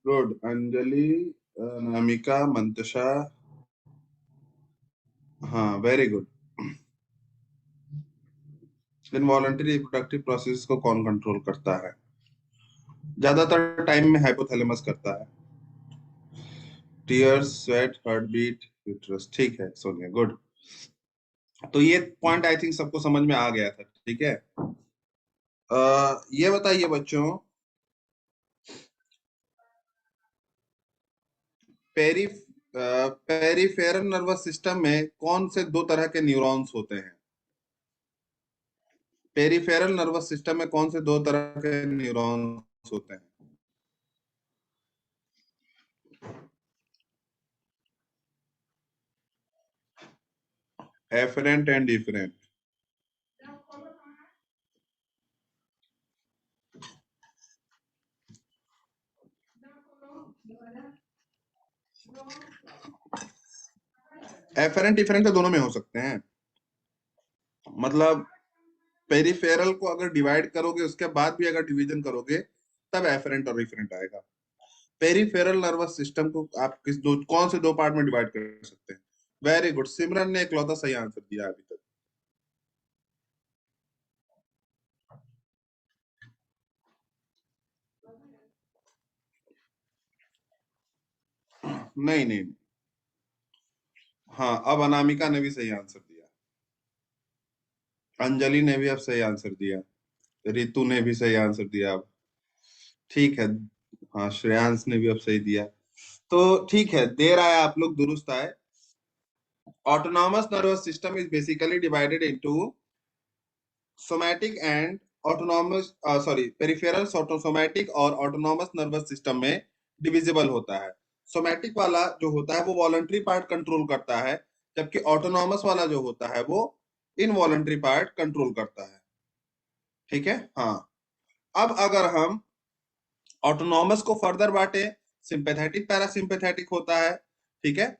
Good. Anjali, Anamika, Mantasha. हाँ, very good. Involuntary reproductive process को कौन कंट्रोल करता है? ज्यादातर टाइम में हाइपोथैलेमस करता है। Tears, sweat, heart beat, uterus. ठीक है सोनिया, गुड। तो ये पॉइंट आई थिंक सबको समझ में आ गया था, ठीक है। ये बताइए बच्चों, पेरी पेरिफेरल नर्वस सिस्टम में कौन से दो तरह के न्यूरॉन्स होते हैं? पेरिफेरल नर्वस सिस्टम में कौन से दो तरह के न्यूरॉन्स होते हैं? Afferent and different. Afferent different तो दोनों में हो सकते हैं। मतलब पेरिफेरल को अगर डिवाइड करोगे उसके बाद भी अगर डिवीजन करोगे तब एफरेंट और रिफरेंट आएगा। पेरिफेरल नर्वस सिस्टम को आप कौन से दो पार्ट में डिवाइड कर सकते हैं? वेरी गुड, सिमरन ने इकलौता सही आंसर दिया अभी तक। नहीं नहीं। हाँ, अब अनामिका ने भी सही आंसर दिया। अंजलि ने भी अब सही आंसर दिया। रितु ने भी सही आंसर दिया अब। ठीक है। हाँ, श्रेयांश ने भी अब सही दिया। तो ठीक है, देर आए आप लोग, दुरुस्त आए। Autonomous nervous system is basically divided into somatic and autonomous, sorry, peripheral somatic और ऑटोनॉमस नर्वस सिस्टम में डिविजिबल होता है। सोमैटिक वाला जो होता है वो वॉलंटरी पार्ट कंट्रोल करता है, जबकि ऑटोनॉमस वाला जो होता है वो इनवॉलंटरी पार्ट कंट्रोल करता है। ठीक है, हाँ। अब अगर हम ऑटोनॉमस को फर्दर बांटे, सिंपैथेटिक पैरासिम्पैथेटिक होता है, ठीक है।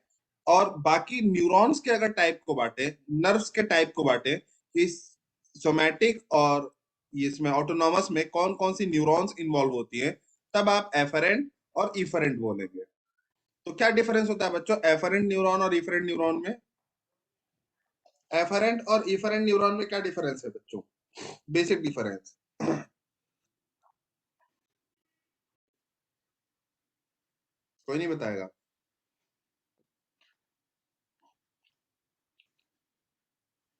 और बाकी न्यूरॉन्स के अगर टाइप को बांटे, नर्व्स के टाइप को बांटे, इस सोमैटिक और इसमें ऑटोनॉमस में कौन कौन सी न्यूरॉन्स इन्वॉल्व होती है, तब आप एफरेंट और इफरेंट बोलेंगे। तो क्या डिफरेंस होता है बच्चों एफरेंट न्यूरॉन और इफरेंट न्यूरॉन में? एफरेंट और इफरेंट न्यूरॉन में क्या डिफरेंस है बच्चों? Basic difference. कोई नहीं बताएगा?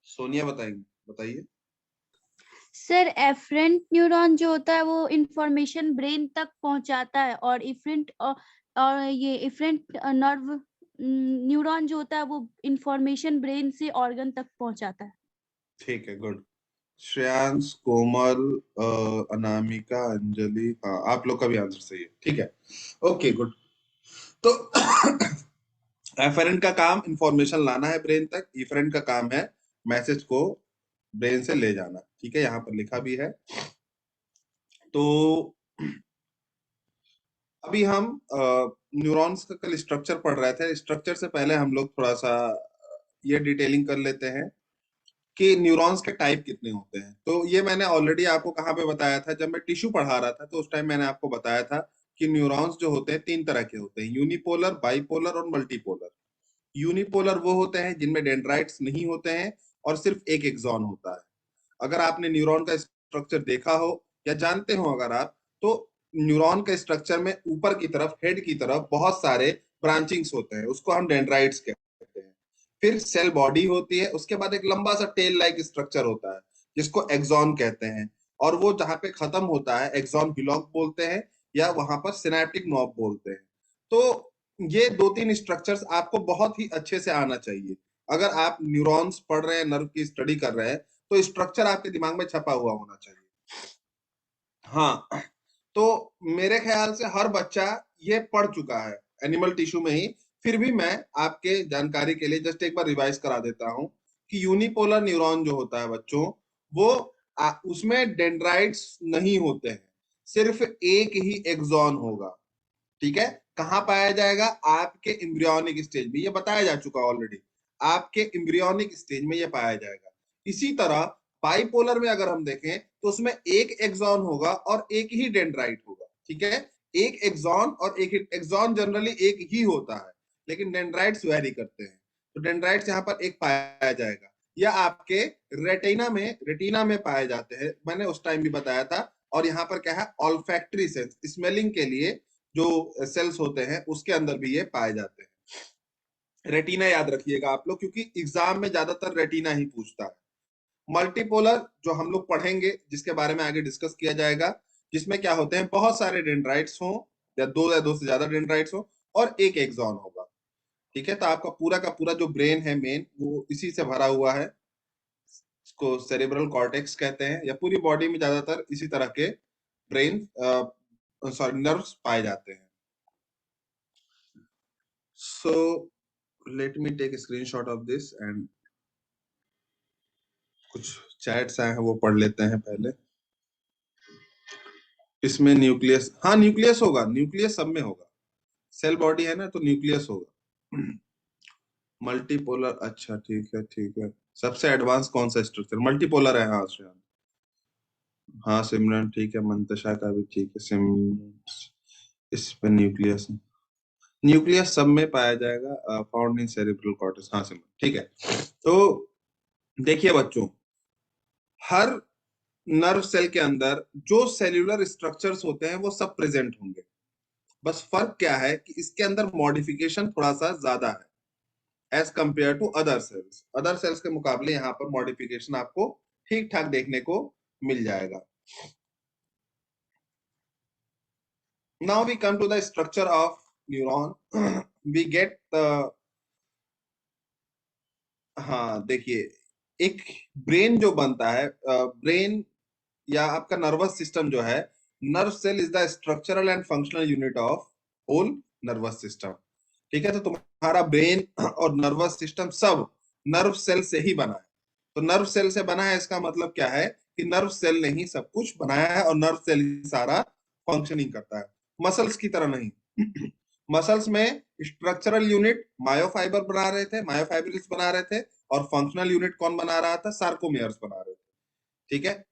सोनिया बताएंगे, बताइए। सर एफरेंट न्यूरॉन जो होता है वो इंफॉर्मेशन ब्रेन तक पहुंचाता है, और ये इफरेंट नर्व न्यूरॉन जो होता है वो इंफॉर्मेशन ब्रेन से ऑर्गन तक पहुंचाता है। ठीक है, गुड। श्रेयांश, कोमल, अनामिका, अंजलि, हाँ, आप लोग का भी आंसर सही है, ठीक है। Okay, good. तो एफरेंट का काम इंफॉर्मेशन लाना है ब्रेन तक, इफरेंट का काम है मैसेज को ब्रेन से ले जाना, ठीक है, यहाँ पर लिखा भी है। तो अभी हम न्यूरॉन्स का कल स्ट्रक्चर पढ़ रहे थे। स्ट्रक्चर से पहले हम लोग थोड़ा सा ये डिटेलिंग कर लेते हैं कि न्यूरॉन्स के टाइप कितने होते हैं। तो ये मैंने ऑलरेडी आपको कहाँ पे बताया था, जब मैं टिश्यू पढ़ा रहा था तो उस टाइम मैंने आपको बताया था कि न्यूरॉन्स जो होते हैं तीन तरह के होते हैं, यूनिपोलर, बाइपोलर और मल्टीपोलर। यूनिपोलर वो होते हैं जिनमें डेंड्राइट्स नहीं होते हैं और सिर्फ एक एक्सॉन होता है। अगर आपने न्यूरॉन का स्ट्रक्चर देखा हो या जानते हो अगर आप, तो न्यूरॉन के स्ट्रक्चर में ऊपर की तरफ, हेड की तरफ बहुत सारे ब्रांचिंग्स होते हैं, उसको हम डेंड्राइट्स कहते हैं। फिर सेल बॉडी होती है, उसके बाद एक लंबा सा टेल लाइक स्ट्रक्चर होता है जिसको एक्सॉन कहते हैं। और वो जहां पे खत्म होता है एक्सॉन हिलॉक बोलते हैं, या वहां पर सिनेप्टिक नॉब बोलते हैं। तो ये दो तीन स्ट्रक्चर्स आपको बहुत ही अच्छे से आना चाहिए। अगर आप न्यूरॉन्स पढ़ रहे हैं, नर्व की स्टडी कर रहे हैं, तो स्ट्रक्चर आपके दिमाग में छपा हुआ होना चाहिए। हाँ, तो मेरे ख्याल से हर बच्चा ये पढ़ चुका है एनिमल टिश्यू में ही। फिर भी मैं आपके जानकारी के लिए जस्ट एक बार रिवाइज करा देता हूं कि यूनिपोलर न्यूरॉन जो होता है बच्चों, वो उसमें डेंड्राइट्स नहीं होते हैं, सिर्फ एक ही एक्सॉन होगा। ठीक है, कहाँ पाया जाएगा? आपके एम्ब्रियोनिक स्टेज में, ये बताया जा चुका ऑलरेडी, आपके एम्ब्रियोनिक स्टेज में ये पाया जाएगा। इसी तरह बाइपोलर में अगर हम देखें तो उसमें एक एक्सॉन होगा और एक ही डेंड्राइट होगा, ठीक है। एक एक्सॉन और एक एक्सॉन जनरली एक ही होता है, लेकिन डेंड्राइट्स वेरी करते हैं। तो डेंड्राइट्स यहाँ पर एक पाया जाएगा, या आपके रेटिना में पाए जाते हैं, मैंने उस टाइम भी बताया था। और यहाँ पर क्या है, ऑल्फैक्टरी सेंस, स्मेलिंग के लिए जो सेल्स होते हैं उसके अंदर भी ये पाए जाते हैं। रेटिना याद रखिएगा आप लोग, क्योंकि एग्जाम में ज्यादातर रेटिना ही पूछता है। मल्टीपोलर जो हम लोग पढ़ेंगे, जिसके बारे में आगे डिस्कस किया जाएगा, जिसमें क्या होते हैं, बहुत सारे डेंड्राइट्स हो, या दो से ज्यादा डेंड्राइट्स हो, और एक एक्सॉन होगा। ठीक है, तो आपका पूरा का पूरा जो ब्रेन है मेन, वो इसी से भरा हुआ है। इसको सेरेब्रल कॉर्टेक्स कहते हैं, या पूरी बॉडी में ज्यादातर इसी तरह के ब्रेन सॉरी नर्व्स पाए जाते हैं। So let me take screenshot of this and कुछ चैट्स आए हैं वो पढ़ लेते हैं पहले। इसमें न्यूक्लियस, हाँ न्यूक्लियस होगा, न्यूक्लियस सब में होगा, सेल बॉडी है ना तो न्यूक्लियस होगा। मल्टीपोलर, अच्छा ठीक है ठीक है। सबसे एडवांस कौन सा स्ट्रक्चर मल्टीपोलर है? हाँ श्रेयान, हाँ सिमरन ठीक है, मंतशा का भी ठीक है, सिम इस पे न्यूक्लियस, न्यूक्लियस सब में पाया जाएगा, फाउंड इन सेरेब्रल कॉर्टेक्स। हाँ सिमरन ठीक है। तो देखिए बच्चों, हर नर्व सेल के अंदर जो सेल्यूलर स्ट्रक्चर्स होते हैं वो सब प्रेजेंट होंगे। बस फर्क क्या है कि इसके अंदर मॉडिफिकेशन थोड़ा सा ज्यादा है as compare to other cells. Other cells के मुकाबले यहाँ पर मॉडिफिकेशन आपको ठीक ठाक देखने को मिल जाएगा। Now we come to the structure of neuron. We get हाँ देखिए, एक ब्रेन जो बनता है, ब्रेन या आपका नर्वस सिस्टम जो है, nerve cell is the structural and functional unit of whole nervous system. ठीक है, तो तुम्हारा ब्रेन और नर्वस सिस्टम सब नर्व सेल से ही बना है। तो नर्व सेल से बना है, इसका मतलब क्या है कि नर्व सेल ने ही सब कुछ बनाया है, और नर्व सेल ही सारा फंक्शनिंग करता है, मसल्स की तरह नहीं। मसल्स में स्ट्रक्चरल यूनिट मायोफाइबर बना रहे थे, मायोफाइब्रिल्स बना रहे थे, और फंक्शनल यूनिट कौन बना रहा था? सार्कोमेयर्स बना रहे थे। ठीक है,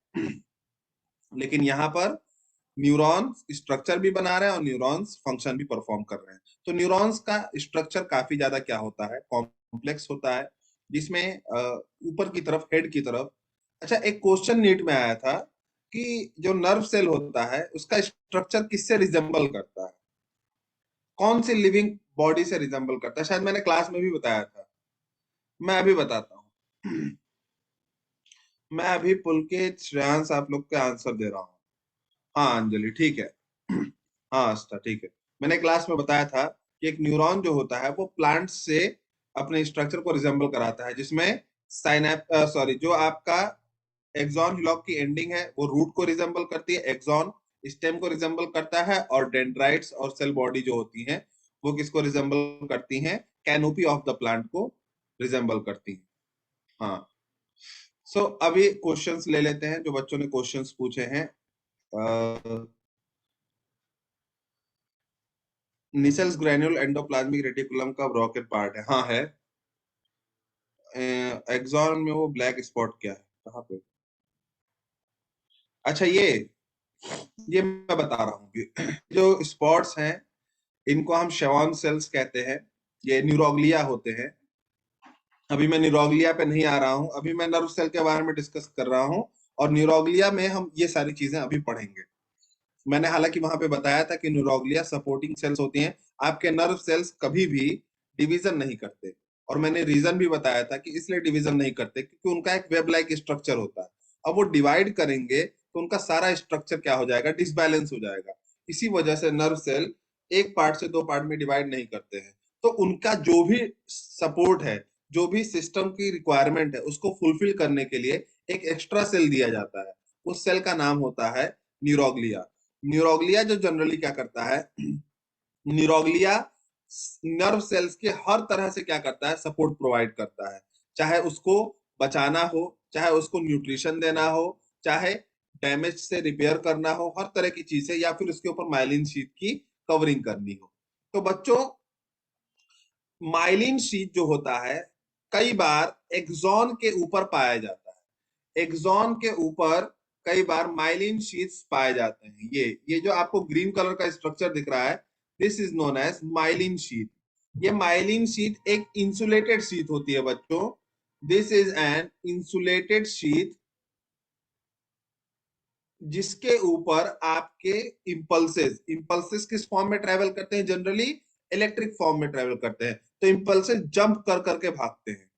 लेकिन यहाँ पर न्यूरॉन्स स्ट्रक्चर भी बना रहे हैं और न्यूरॉन्स फंक्शन भी परफॉर्म कर रहे हैं। तो न्यूरॉन्स का स्ट्रक्चर काफी ज्यादा क्या होता है, कॉम्प्लेक्स होता है, जिसमें ऊपर की तरफ, हेड की तरफ। अच्छा, एक क्वेश्चन नीट में आया था कि जो नर्व सेल होता है उसका स्ट्रक्चर किससे रिजेंबल करता है, कौन सी लिविंग बॉडी से रिजेंबल करता है? शायद मैंने क्लास में भी बताया था, मैं अभी बताता हूँ। मैं अभी पुलकित, श्रेयांश, आप लोग के आंसर दे रहा हूँ। हाँ अंजलि ठीक है। हाँ आस्था ठीक है। मैंने क्लास में बताया था कि एक न्यूरॉन जो होता है वो प्लांट से अपने स्ट्रक्चर को रिजेंबल कराता है, जिसमें साइनैप सॉरी जो आपका एक्सॉन हिलॉक की एंडिंग है वो रूट को रिजेंबल करती है, एक्सॉन स्टेम को रिजेंबल करता है, और डेंड्राइट्स और सेल बॉडी जो होती हैं वो किसको रिजेंबल करती हैं? कैनोपी ऑफ द प्लांट को रिजेंबल करती हैं। हाँ, सो अभी क्वेश्चंस ले लेते हैं जो बच्चों ने क्वेश्चंस पूछे हैं। निसेल्स ग्रैन्युल एंडोप्लाज्मिक रेटिकुलम का ब्रोकन पार्ट है, हाँ है। एक्सॉन में वो ब्लैक स्पॉट क्या है, कहाँ पे? अच्छा ये मैं बता रहा हूँ कि जो स्पॉट्स हैं इनको हम शेवॉन सेल्स कहते हैं, ये न्यूरोग्लिया होते हैं। अभी मैं न्यूरोग्लिया पे नहीं आ रहा हूँ, अभी मैं नर्व सेल के बारे में डिस्कस कर रहा हूँ, और न्यूरोग्लिया में हम ये सारी चीजें अभी पढ़ेंगे। मैंने हालांकि वहां पे बताया था कि न्यूरोग्लिया सपोर्टिंग सेल्स होती हैं, आपके नर्व सेल्स कभी भी डिवीजन नहीं करते। और मैंने रीजन भी बताया था कि इसलिए डिवीजन नहीं करते क्योंकि उनका एक वेब लाइक स्ट्रक्चर होता है। अब वो डिवाइड करेंगे तो उनका सारा स्ट्रक्चर क्या हो जाएगा? डिसबैलेंस हो जाएगा। इसी वजह से नर्व सेल एक पार्ट से दो पार्ट में डिवाइड नहीं करते हैं। तो उनका जो भी सपोर्ट है, जो भी सिस्टम की रिक्वायरमेंट है, उसको फुलफिल करने के लिए एक एक्स्ट्रा सेल दिया जाता है। उस सेल का नाम होता है न्यूरोग्लिया। न्यूरोग्लिया जो जनरली क्या करता है, न्यूरोग्लिया नर्व सेल्स के हर तरह से क्या करता है? सपोर्ट प्रोवाइड करता है, चाहे उसको बचाना हो, चाहे उसको न्यूट्रिशन देना हो, चाहे डैमेज से रिपेयर करना हो, हर तरह की चीजें, या फिर उसके ऊपर माइलिन शीट की कवरिंग करनी हो। तो बच्चों, माइलिन शीट जो होता है कई बार एक्सॉन के ऊपर पाया जाता है। एक्सॉन के ऊपर कई बार माइलिन शीट्स पाए जाते हैं। ये जो आपको ग्रीन कलर का स्ट्रक्चर दिख रहा है, this is known as myelin sheet. ये माइलिन शीट एक इंसुलेटेड शीट होती है बच्चों। This is an insulated sheet जिसके ऊपर आपके इंपल्सेस किस फॉर्म में ट्रेवल करते हैं? जनरली इलेक्ट्रिक फॉर्म में ट्रेवल करते हैं। तो इंपल्सेस जंप कर करके भागते हैं,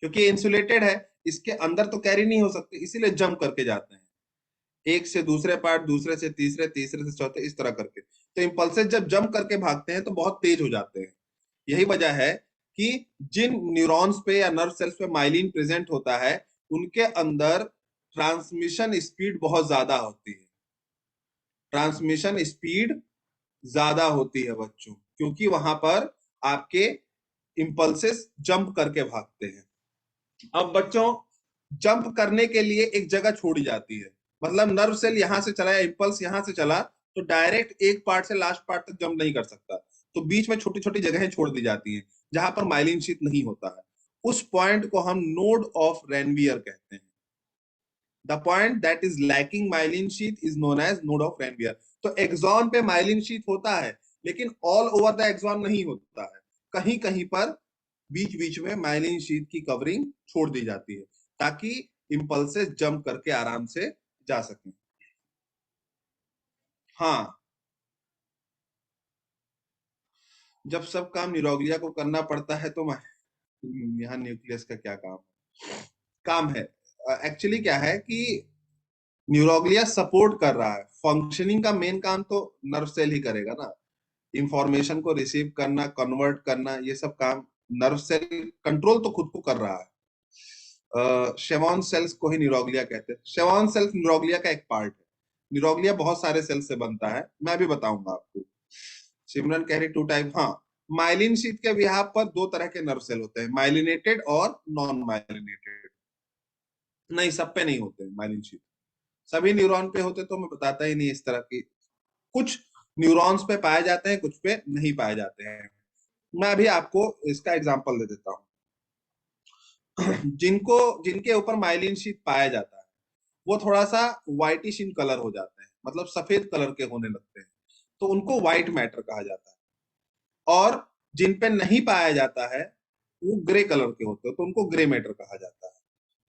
क्योंकि इंसुलेटेड है, इसके अंदर तो कैरी नहीं हो सकते, इसीलिए जंप करके जाते हैं, एक से दूसरे पार्ट, दूसरे से तीसरे, तीसरे से चौथे, इस तरह करके। तो इंपल्सेस जब जंप करके भागते हैं तो बहुत तेज हो जाते हैं। यही वजह है कि जिन न्यूरॉन्स पे या नर्व सेल्स पे माइलिन प्रेजेंट होता है, उनके अंदर ट्रांसमिशन स्पीड बहुत ज्यादा होती है। ट्रांसमिशन स्पीड ज्यादा होती है बच्चों, क्योंकि वहां पर आपके इंपल्सेस जंप करके भागते हैं। अब बच्चों, जंप करने के लिए एक जगह छोड़ी जाती है। मतलब नर्व सेल यहां से चला या इंपल्स यहां से चला तो डायरेक्ट एक पार्ट से लास्ट पार्ट तक जंप नहीं कर सकता, तो बीच में छोटी छोटी जगहें छोड़ दी जाती हैं जहां पर माइलिन शीथ नहीं होता है। उस पॉइंट को हम नोड ऑफ रेनवियर कहते हैं। The point that is lacking myelin sheath is known as node of Ranvier. तो एक्सॉन पे माइलिन शीथ होता है, लेकिन ऑल ओवर द एक्सॉन नहीं होता है। कहीं कहीं पर बीच बीच में माइलिन शीथ की कवरिंग छोड़ दी जाती है, ताकि इंपल्सेस जंप करके आराम से जा सकें। हाँ, जब सब काम न्यूरोग्लिया को करना पड़ता है तो यहाँ न्यूक्लियस का क्या काम है? एक्चुअली क्या है कि न्यूरोग्लिया सपोर्ट कर रहा है, फंक्शनिंग का मेन काम तो नर्व सेल ही करेगा ना। इंफॉर्मेशन को रिसीव करना, कन्वर्ट करना, ये सब काम नर्व सेल कंट्रोल तो खुद को कर रहा है। शेवॉन सेल्स को ही न्यूरोग्लिया कहते हैं। शेवॉन सेल्स न्यूरोग्लिया का एक पार्ट है। न्यूरोग्लिया बहुत सारे सेल से बनता है, मैं भी बताऊंगा आपको। सिमरन कह रही टू टाइप, हाँ। माइलिन शीथ के बिहाफ पर दो तरह के नर्व सेल होते हैं, माइलिनेटेड और नॉन माइलिनेटेड। नहीं, सब पे नहीं होते माइलिन शीथ। सभी न्यूरॉन पे होते तो मैं बताता ही नहीं। इस तरह की कुछ न्यूरॉन्स पे पाए जाते हैं, कुछ पे नहीं पाए जाते हैं। मैं अभी आपको इसका एग्जांपल दे देता हूँ। जिनके ऊपर माइलिन शीथ पाया जाता है वो थोड़ा सा व्हाइटिश इन कलर हो जाते हैं, मतलब सफेद कलर के होने लगते हैं, तो उनको व्हाइट मैटर कहा जाता है। और जिन पे नहीं पाया जाता है वो ग्रे कलर के होते हैं, तो उनको ग्रे मैटर कहा जाता है।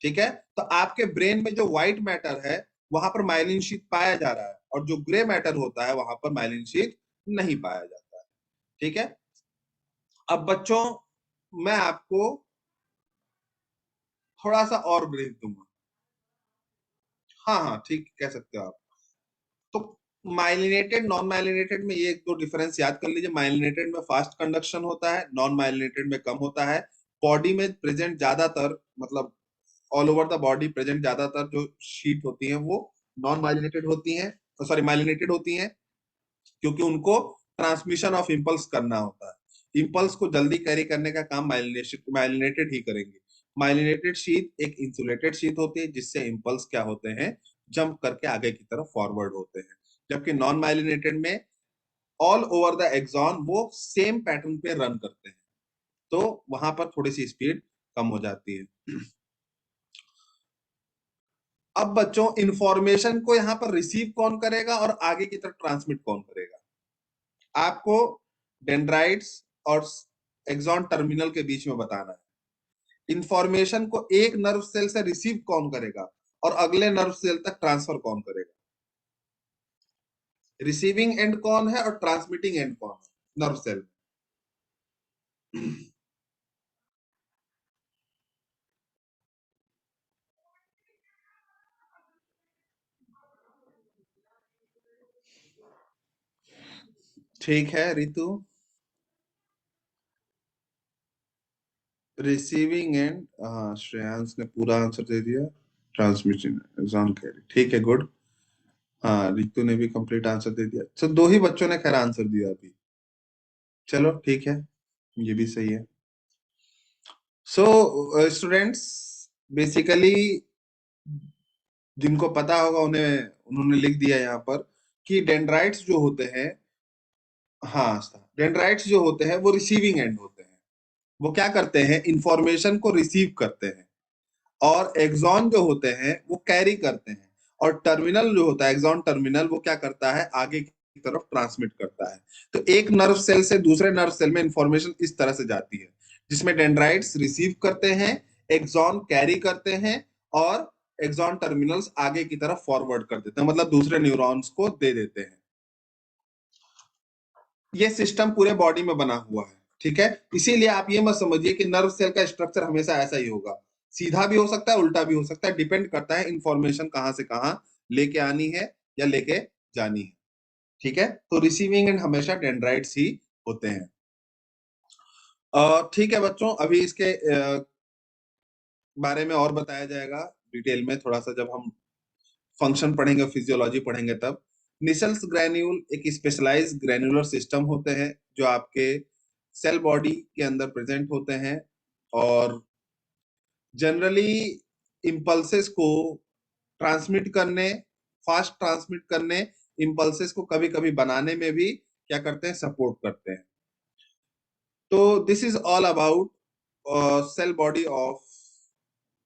ठीक है, तो आपके ब्रेन में जो व्हाइट मैटर है वहां पर माइलिन शीथ पाया जा रहा है, और जो ग्रे मैटर होता है वहां पर माइलिन शीथ नहीं पाया जाता है। ठीक है, अब बच्चों मैं आपको थोड़ा सा और ब्रीफ दूंगा। हाँ हाँ, ठीक कह सकते हो आप। तो माइलिनेटेड नॉन माइलिनेटेड में ये एक दो डिफरेंस याद कर लीजिए। माइलिनेटेड में फास्ट कंडक्शन होता है, नॉन माइलिनेटेड में कम होता है। बॉडी में प्रेजेंट ज्यादातर, मतलब all over the body present ज्यादातर जो शीट होती हैं वो नॉन माइलिनेटेड होती हैं, सॉरी माइलिनेटेड होती हैं, क्योंकि उनको ट्रांसमिशन ऑफ इम्पल्स करना होता है। इम्पल्स को जल्दी कैरी करने का काम माइलिनेटेड ही करेंगे। माइलिनेटेड शीट एक इंसुलेटेड शीट होती है जिससे इम्पल्स क्या होते हैं, जंप करके आगे की तरफ फॉरवर्ड होते हैं। जबकि नॉन माइलिनेटेड में ऑल ओवर द एक्सॉन वो सेम पैटर्न पे रन करते हैं, तो वहां पर थोड़ी सी स्पीड कम हो जाती है। अब बच्चों, इंफॉर्मेशन को यहाँ पर रिसीव कौन करेगा और आगे की तरफ ट्रांसमिट कौन करेगा? आपको डेंड्राइट्स और एक्सॉन टर्मिनल के बीच में बताना है। इंफॉर्मेशन को एक नर्व सेल से रिसीव कौन करेगा और अगले नर्व सेल तक ट्रांसफर कौन करेगा? रिसीविंग एंड कौन है और ट्रांसमिटिंग एंड कौन है नर्व सेल? ठीक है रितु, रिसीविंग एंड, हाँ श्रेयांश ने पूरा आंसर दे दिया। ट्रांसमिशन एक्सॉन कैरी, ठीक है, गुड। हाँ, रितु ने भी कंप्लीट आंसर दे दिया। तो दो ही बच्चों ने खैर आंसर दिया अभी। चलो ठीक है, ये भी सही है। सो स्टूडेंट्स, बेसिकली जिनको पता होगा उन्हें उन्होंने लिख दिया यहाँ पर कि डेंड्राइट्स जो होते हैं, हाँ, डेंड्राइट्स जो होते हैं वो रिसीविंग एंड होते हैं। वो क्या करते हैं, इंफॉर्मेशन को रिसीव करते हैं। और एक्सॉन जो होते हैं वो कैरी करते हैं। और टर्मिनल जो होता है एक्सॉन टर्मिनल, वो क्या करता है, आगे की तरफ ट्रांसमिट करता है। तो एक नर्व सेल से दूसरे नर्व सेल में इंफॉर्मेशन इस तरह से जाती है, जिसमें डेंड्राइट्स रिसीव करते हैं, एक्सॉन कैरी करते हैं, और एक्सॉन टर्मिनल्स आगे की तरफ फॉरवर्ड कर देते हैं, मतलब दूसरे न्यूरॉन्स को दे देते हैं। ये सिस्टम पूरे बॉडी में बना हुआ है, ठीक है। इसीलिए आप ये मत समझिए कि नर्व सेल का स्ट्रक्चर हमेशा ऐसा ही होगा, सीधा भी हो सकता है, उल्टा भी हो सकता है, डिपेंड करता है इंफॉर्मेशन कहां से कहां लेके आनी है या लेके जानी है, ठीक है। तो रिसीविंग एंड हमेशा डेंड्राइट्स ही होते हैं। ठीक है बच्चों, अभी इसके बारे में और बताया जाएगा डिटेल में थोड़ा सा, जब हम फंक्शन पढ़ेंगे, फिजियोलॉजी पढ़ेंगे तब। निसेल्स ग्रैन्यूल एक स्पेशलाइज्ड ग्रैन्युलर सिस्टम होते हैं जो आपके सेल बॉडी के अंदर प्रेजेंट होते हैं, और जनरली इम्पल्सेस को ट्रांसमिट करने, फास्ट ट्रांसमिट करने, इम्पल्सेस को कभी कभी बनाने में भी क्या करते हैं, सपोर्ट करते हैं। तो this is all about cell body of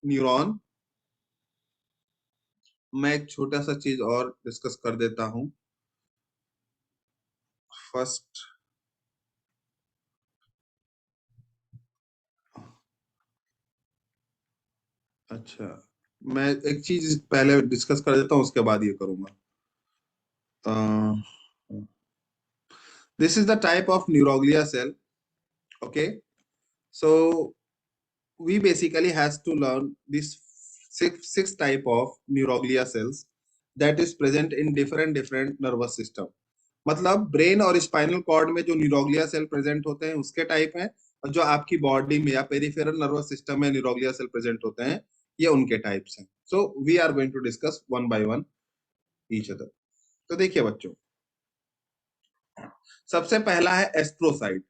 neuron. मैं एक छोटा सा चीज और डिस्कस कर देता हूं। फर्स्ट, अच्छा, मैं एक चीज पहले डिस्कस कर देता हूँ, उसके बाद ये करूंगा। This is the type of neuroglia cell, okay. So we basically has to learn this six type of neuroglia cells that is present in different nervous system। मतलब ब्रेन और स्पाइनल कॉर्ड में जो न्यूरोग्लिया सेल प्रेजेंट होते हैं उसके type हैं, और जो आपकी बॉडी में या पेरिफेरल नर्वस सिस्टम में न्यूरोग्लिया सेल प्रेजेंट होते हैं, ये उनके टाइप्स हैं। So we are going to discuss one by one each other. तो देखिए बच्चों, सबसे पहला है एस्ट्रोसाइट।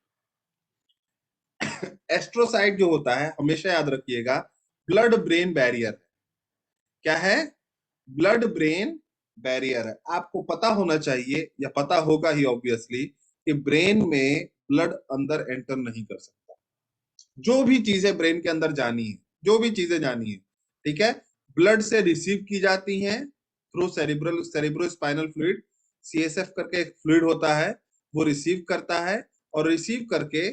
एस्ट्रोसाइट जो होता है, हमेशा याद रखिएगा, ब्लड ब्रेन बैरियर। क्या है? ब्लड ब्रेन बैरियर है। आपको पता होना चाहिए, या पता होगा ही ऑब्वियसली, कि ब्रेन में ब्लड अंदर एंटर नहीं कर सकता। जो भी चीजें ब्रेन के अंदर जानी है, जो भी चीजें जानी है, ठीक है, ब्लड से रिसीव की जाती हैं through cerebro spinal fluid. CSF करके एक फ्लूइड होता है, वो रिसीव करता है, और रिसीव करके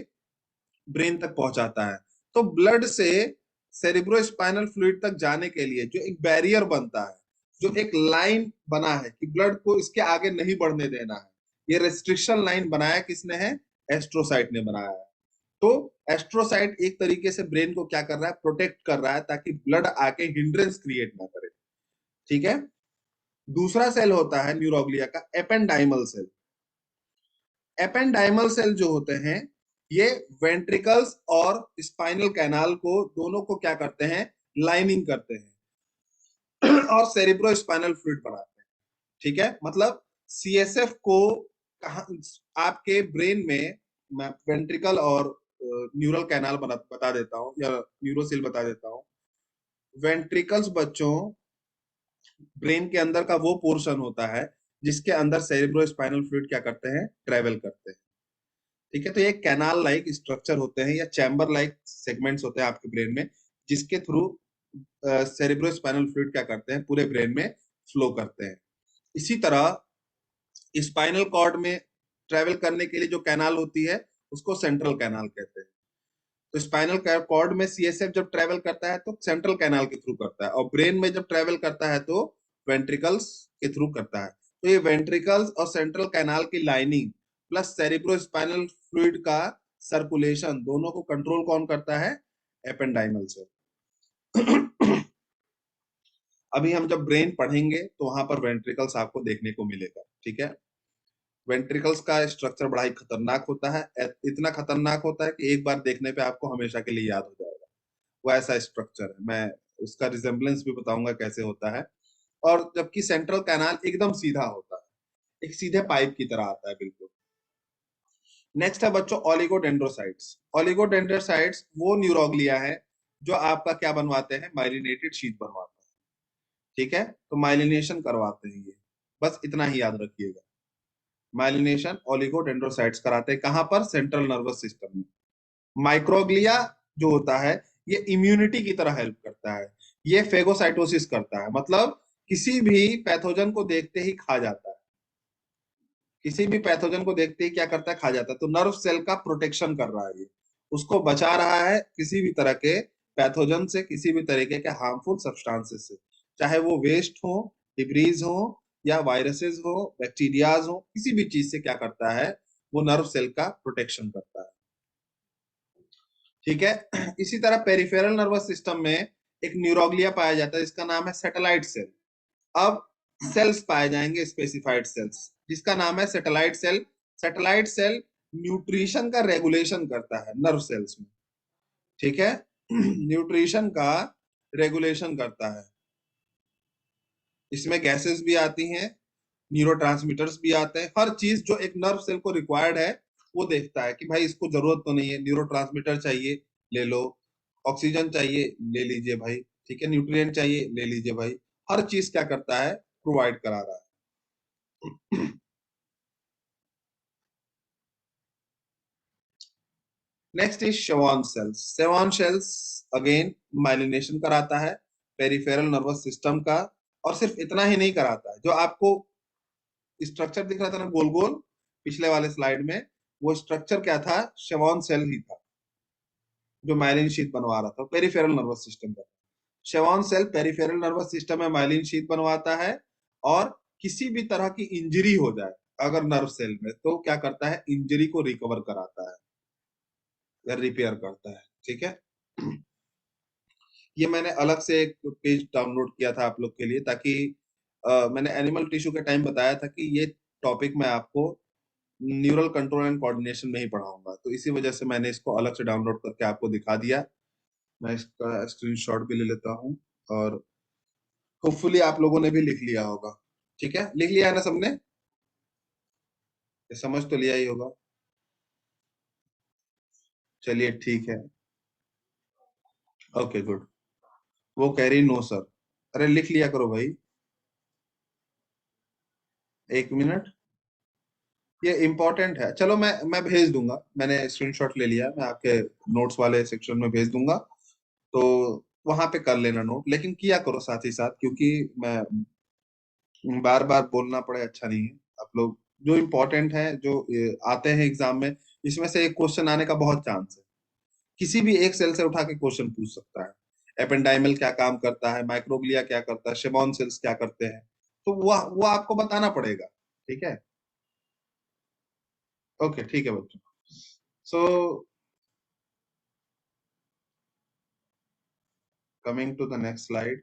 ब्रेन तक पहुंचाता है। तो ब्लड से सेरिब्रो स्पाइनल फ्लूइड तक जाने के लिए जो एक बैरियर बनता है, जो एक लाइन बना है कि ब्लड को इसके आगे नहीं बढ़ने देना है, ये रेस्ट्रिक्शन लाइन बनाया किसने है? एस्ट्रोसाइट ने बनाया है। तो एस्ट्रोसाइट एक तरीके से ब्रेन को क्या कर रहा है? प्रोटेक्ट कर रहा है, ताकि ब्लड आके हिंड्रेंस क्रिएट ना करे, ठीक है। दूसरा सेल होता है न्यूरोग्लिया का एपेंडाइमल सेल। एपेंडाइमल सेल जो होते हैं, ये वेंट्रिकल्स और स्पाइनल कैनाल को दोनों को क्या करते हैं? लाइनिंग करते हैं और सेरिब्रो स्पाइनल फ्लूइड बनाते हैं, ठीक है। मतलब सीएसएफ को कहा, आपके ब्रेन में, मैं वेंट्रिकल और न्यूरल कैनाल बता देता हूँ, या न्यूरोसेल बता देता हूँ। वेंट्रिकल्स बच्चों, ब्रेन के अंदर का वो पोर्शन होता है जिसके अंदर सेरिब्रो स्पाइनल फ्लूइड क्या करते हैं? ट्रेवल करते हैं, ठीक है। तो ये कैनाल लाइक स्ट्रक्चर होते हैं, या चैम्बर लाइक सेगमेंट्स होते हैं आपके ब्रेन में, जिसके थ्रू सेरिब्रो स्पाइनल फ्लूइड क्या करते हैं? पूरे ब्रेन में फ्लो करते हैं। इसी तरह स्पाइनल कॉर्ड में ट्रेवल करने के लिए जो कैनाल होती है, उसको सेंट्रल कैनाल कहते हैं। तो स्पाइनल कॉर्ड में सीएसएफ जब ट्रेवल करता है तो सेंट्रल कैनाल के थ्रू करता है, और ब्रेन में जब ट्रेवल करता है तो वेंट्रिकल्स के थ्रू करता है। तो ये वेंट्रिकल्स और सेंट्रल कैनाल की lining plus cerebrospinal fluid का सर्कुलेशन, दोनों को कंट्रोल कौन करता है? Ependymal cell. अभी हम जब ब्रेन पढ़ेंगे तो वहां पर वेंट्रिकल्स आपको देखने को मिलेगा, ठीक है। वेंट्रिकल्स का स्ट्रक्चर बड़ा ही खतरनाक होता है, इतना खतरनाक होता है कि एक बार देखने पे आपको हमेशा के लिए याद हो जाएगा। वो ऐसा स्ट्रक्चर है, मैं उसका रिजेम्बलेंस भी बताऊंगा कैसे होता है। और जबकि सेंट्रल कैनाल एकदम सीधा होता है, एक सीधे पाइप की तरह आता है बिल्कुल। नेक्स्ट है बच्चों ओलिगोडेंड्रोसाइट्स। ओलिगोडेंड्रोसाइट्स वो न्यूरोग्लिया है जो आपका क्या बनवाते हैं? माइलिनेटेड शीथ बनवाते हैं, ठीक है। तो माइलिनेशन करवाते हैं ये, बस इतना ही याद रखिएगा। माइलिनेशन ओलिगोडेंड्रोसाइट्स कराते हैं कहां पर? सेंट्रल नर्वस सिस्टम में। माइक्रोग्लिया जो होता है, ये इम्यूनिटी की तरह हेल्प करता है, ये फेगोसाइटोसिस करता है, मतलब किसी भी पैथोजन को देखते ही खा जाता है, किसी भी पैथोजन को देखते ही क्या करता है, खा जाता है। तो नर्व सेल का प्रोटेक्शन कर रहा है, ये उसको बचा रहा है किसी भी तरह के पैथोजन से, किसी भी तरीके के हार्मफुल सब्सटेंसेस से, चाहे वो वेस्ट हो, डिब्रीज हो, या वायरसेस हो, बैक्टीरियाज हो, किसी भी चीज से क्या करता है, वो नर्व सेल का प्रोटेक्शन करता है। ठीक है। इसी तरह पेरिफेरल नर्वस सिस्टम में एक न्यूरोग्लिया पाया जाता है, इसका नाम है सैटेलाइट सेल। अब सेल्स पाए जाएंगे, स्पेसिफाइड सेल्स, जिसका नाम है satellite cell. Satellite cell nutrition का रेगुलेशन करता है नर्व सेल्स में। ठीक है। न्यूट्रिशन का रेगुलेशन करता है, इसमें गैसेस भी आती हैं, न्यूरोट्रांसमीटर्स भी आते हैं, हर चीज जो एक नर्व सेल को रिक्वायर्ड है वो देखता है कि भाई इसको जरूरत तो नहीं है, न्यूरोट्रांसमीटर चाहिए ले लो, ऑक्सीजन चाहिए ले लीजिए भाई, ठीक है, न्यूट्रिएंट चाहिए ले लीजिए भाई, हर चीज क्या करता है, प्रोवाइड करा रहा है। Next is Schwann cells. Schwann cells again myelination कराता है पेरिफेरल नर्वस सिस्टम का, और सिर्फ इतना ही नहीं कराता है, जो आपको स्ट्रक्चर दिख रहा था ना गोल गोल पिछले वाले स्लाइड में, वो स्ट्रक्चर क्या था, शेवॉन सेल ही था जो माइलिन शीथ बनवा रहा था पेरिफेरल नर्वस सिस्टम का। Chevon cell peripheral nervous system में माइलिन शीथ बनवाता है, और किसी भी तरह की इंजरी हो जाए अगर नर्व सेल में, तो क्या करता है, इंजरी को रिकवर कराता है या रिपेयर करता है। ठीक है। ये मैंने अलग से एक पेज डाउनलोड किया था आप लोग के लिए, ताकि मैंने एनिमल टिश्यू के टाइम बताया था कि ये टॉपिक मैं आपको न्यूरल कंट्रोल एंड कोऑर्डिनेशन में ही पढ़ाऊंगा, तो इसी वजह से मैंने इसको अलग से डाउनलोड करके आपको दिखा दिया। मैं इसका स्क्रीनशॉट भी ले लेता हूँ, और होपफुली आप लोगों ने भी लिख लिया होगा। ठीक है, लिख लिया है ना सबने, ये समझ तो लिया ही होगा। चलिए ठीक है, ओके गुड। वो कह रही नो सर, अरे लिख लिया करो भाई, एक मिनट, ये इम्पोर्टेंट है। चलो मैं भेज दूंगा, मैंने स्क्रीनशॉट ले लिया, मैं आपके नोट्स वाले सेक्शन में भेज दूंगा, तो वहां पे कर लेना नोट, लेकिन किया करो साथ ही साथ, क्योंकि मैं बार बार बोलना पड़े अच्छा नहीं है। आप लोग जो इम्पोर्टेंट है, जो आते हैं एग्जाम में, इसमें से एक क्वेश्चन आने का बहुत चांस है, किसी भी एक सेल से उठा के क्वेश्चन पूछ सकता है। एपेंडाइमल क्या काम करता है, माइक्रोग्लिया क्या करता है, शेबॉन सेल्स क्या करते हैं, तो वो आपको बताना पड़ेगा। ठीक है, ओके ठीक है बच्चों। So coming to the next slide.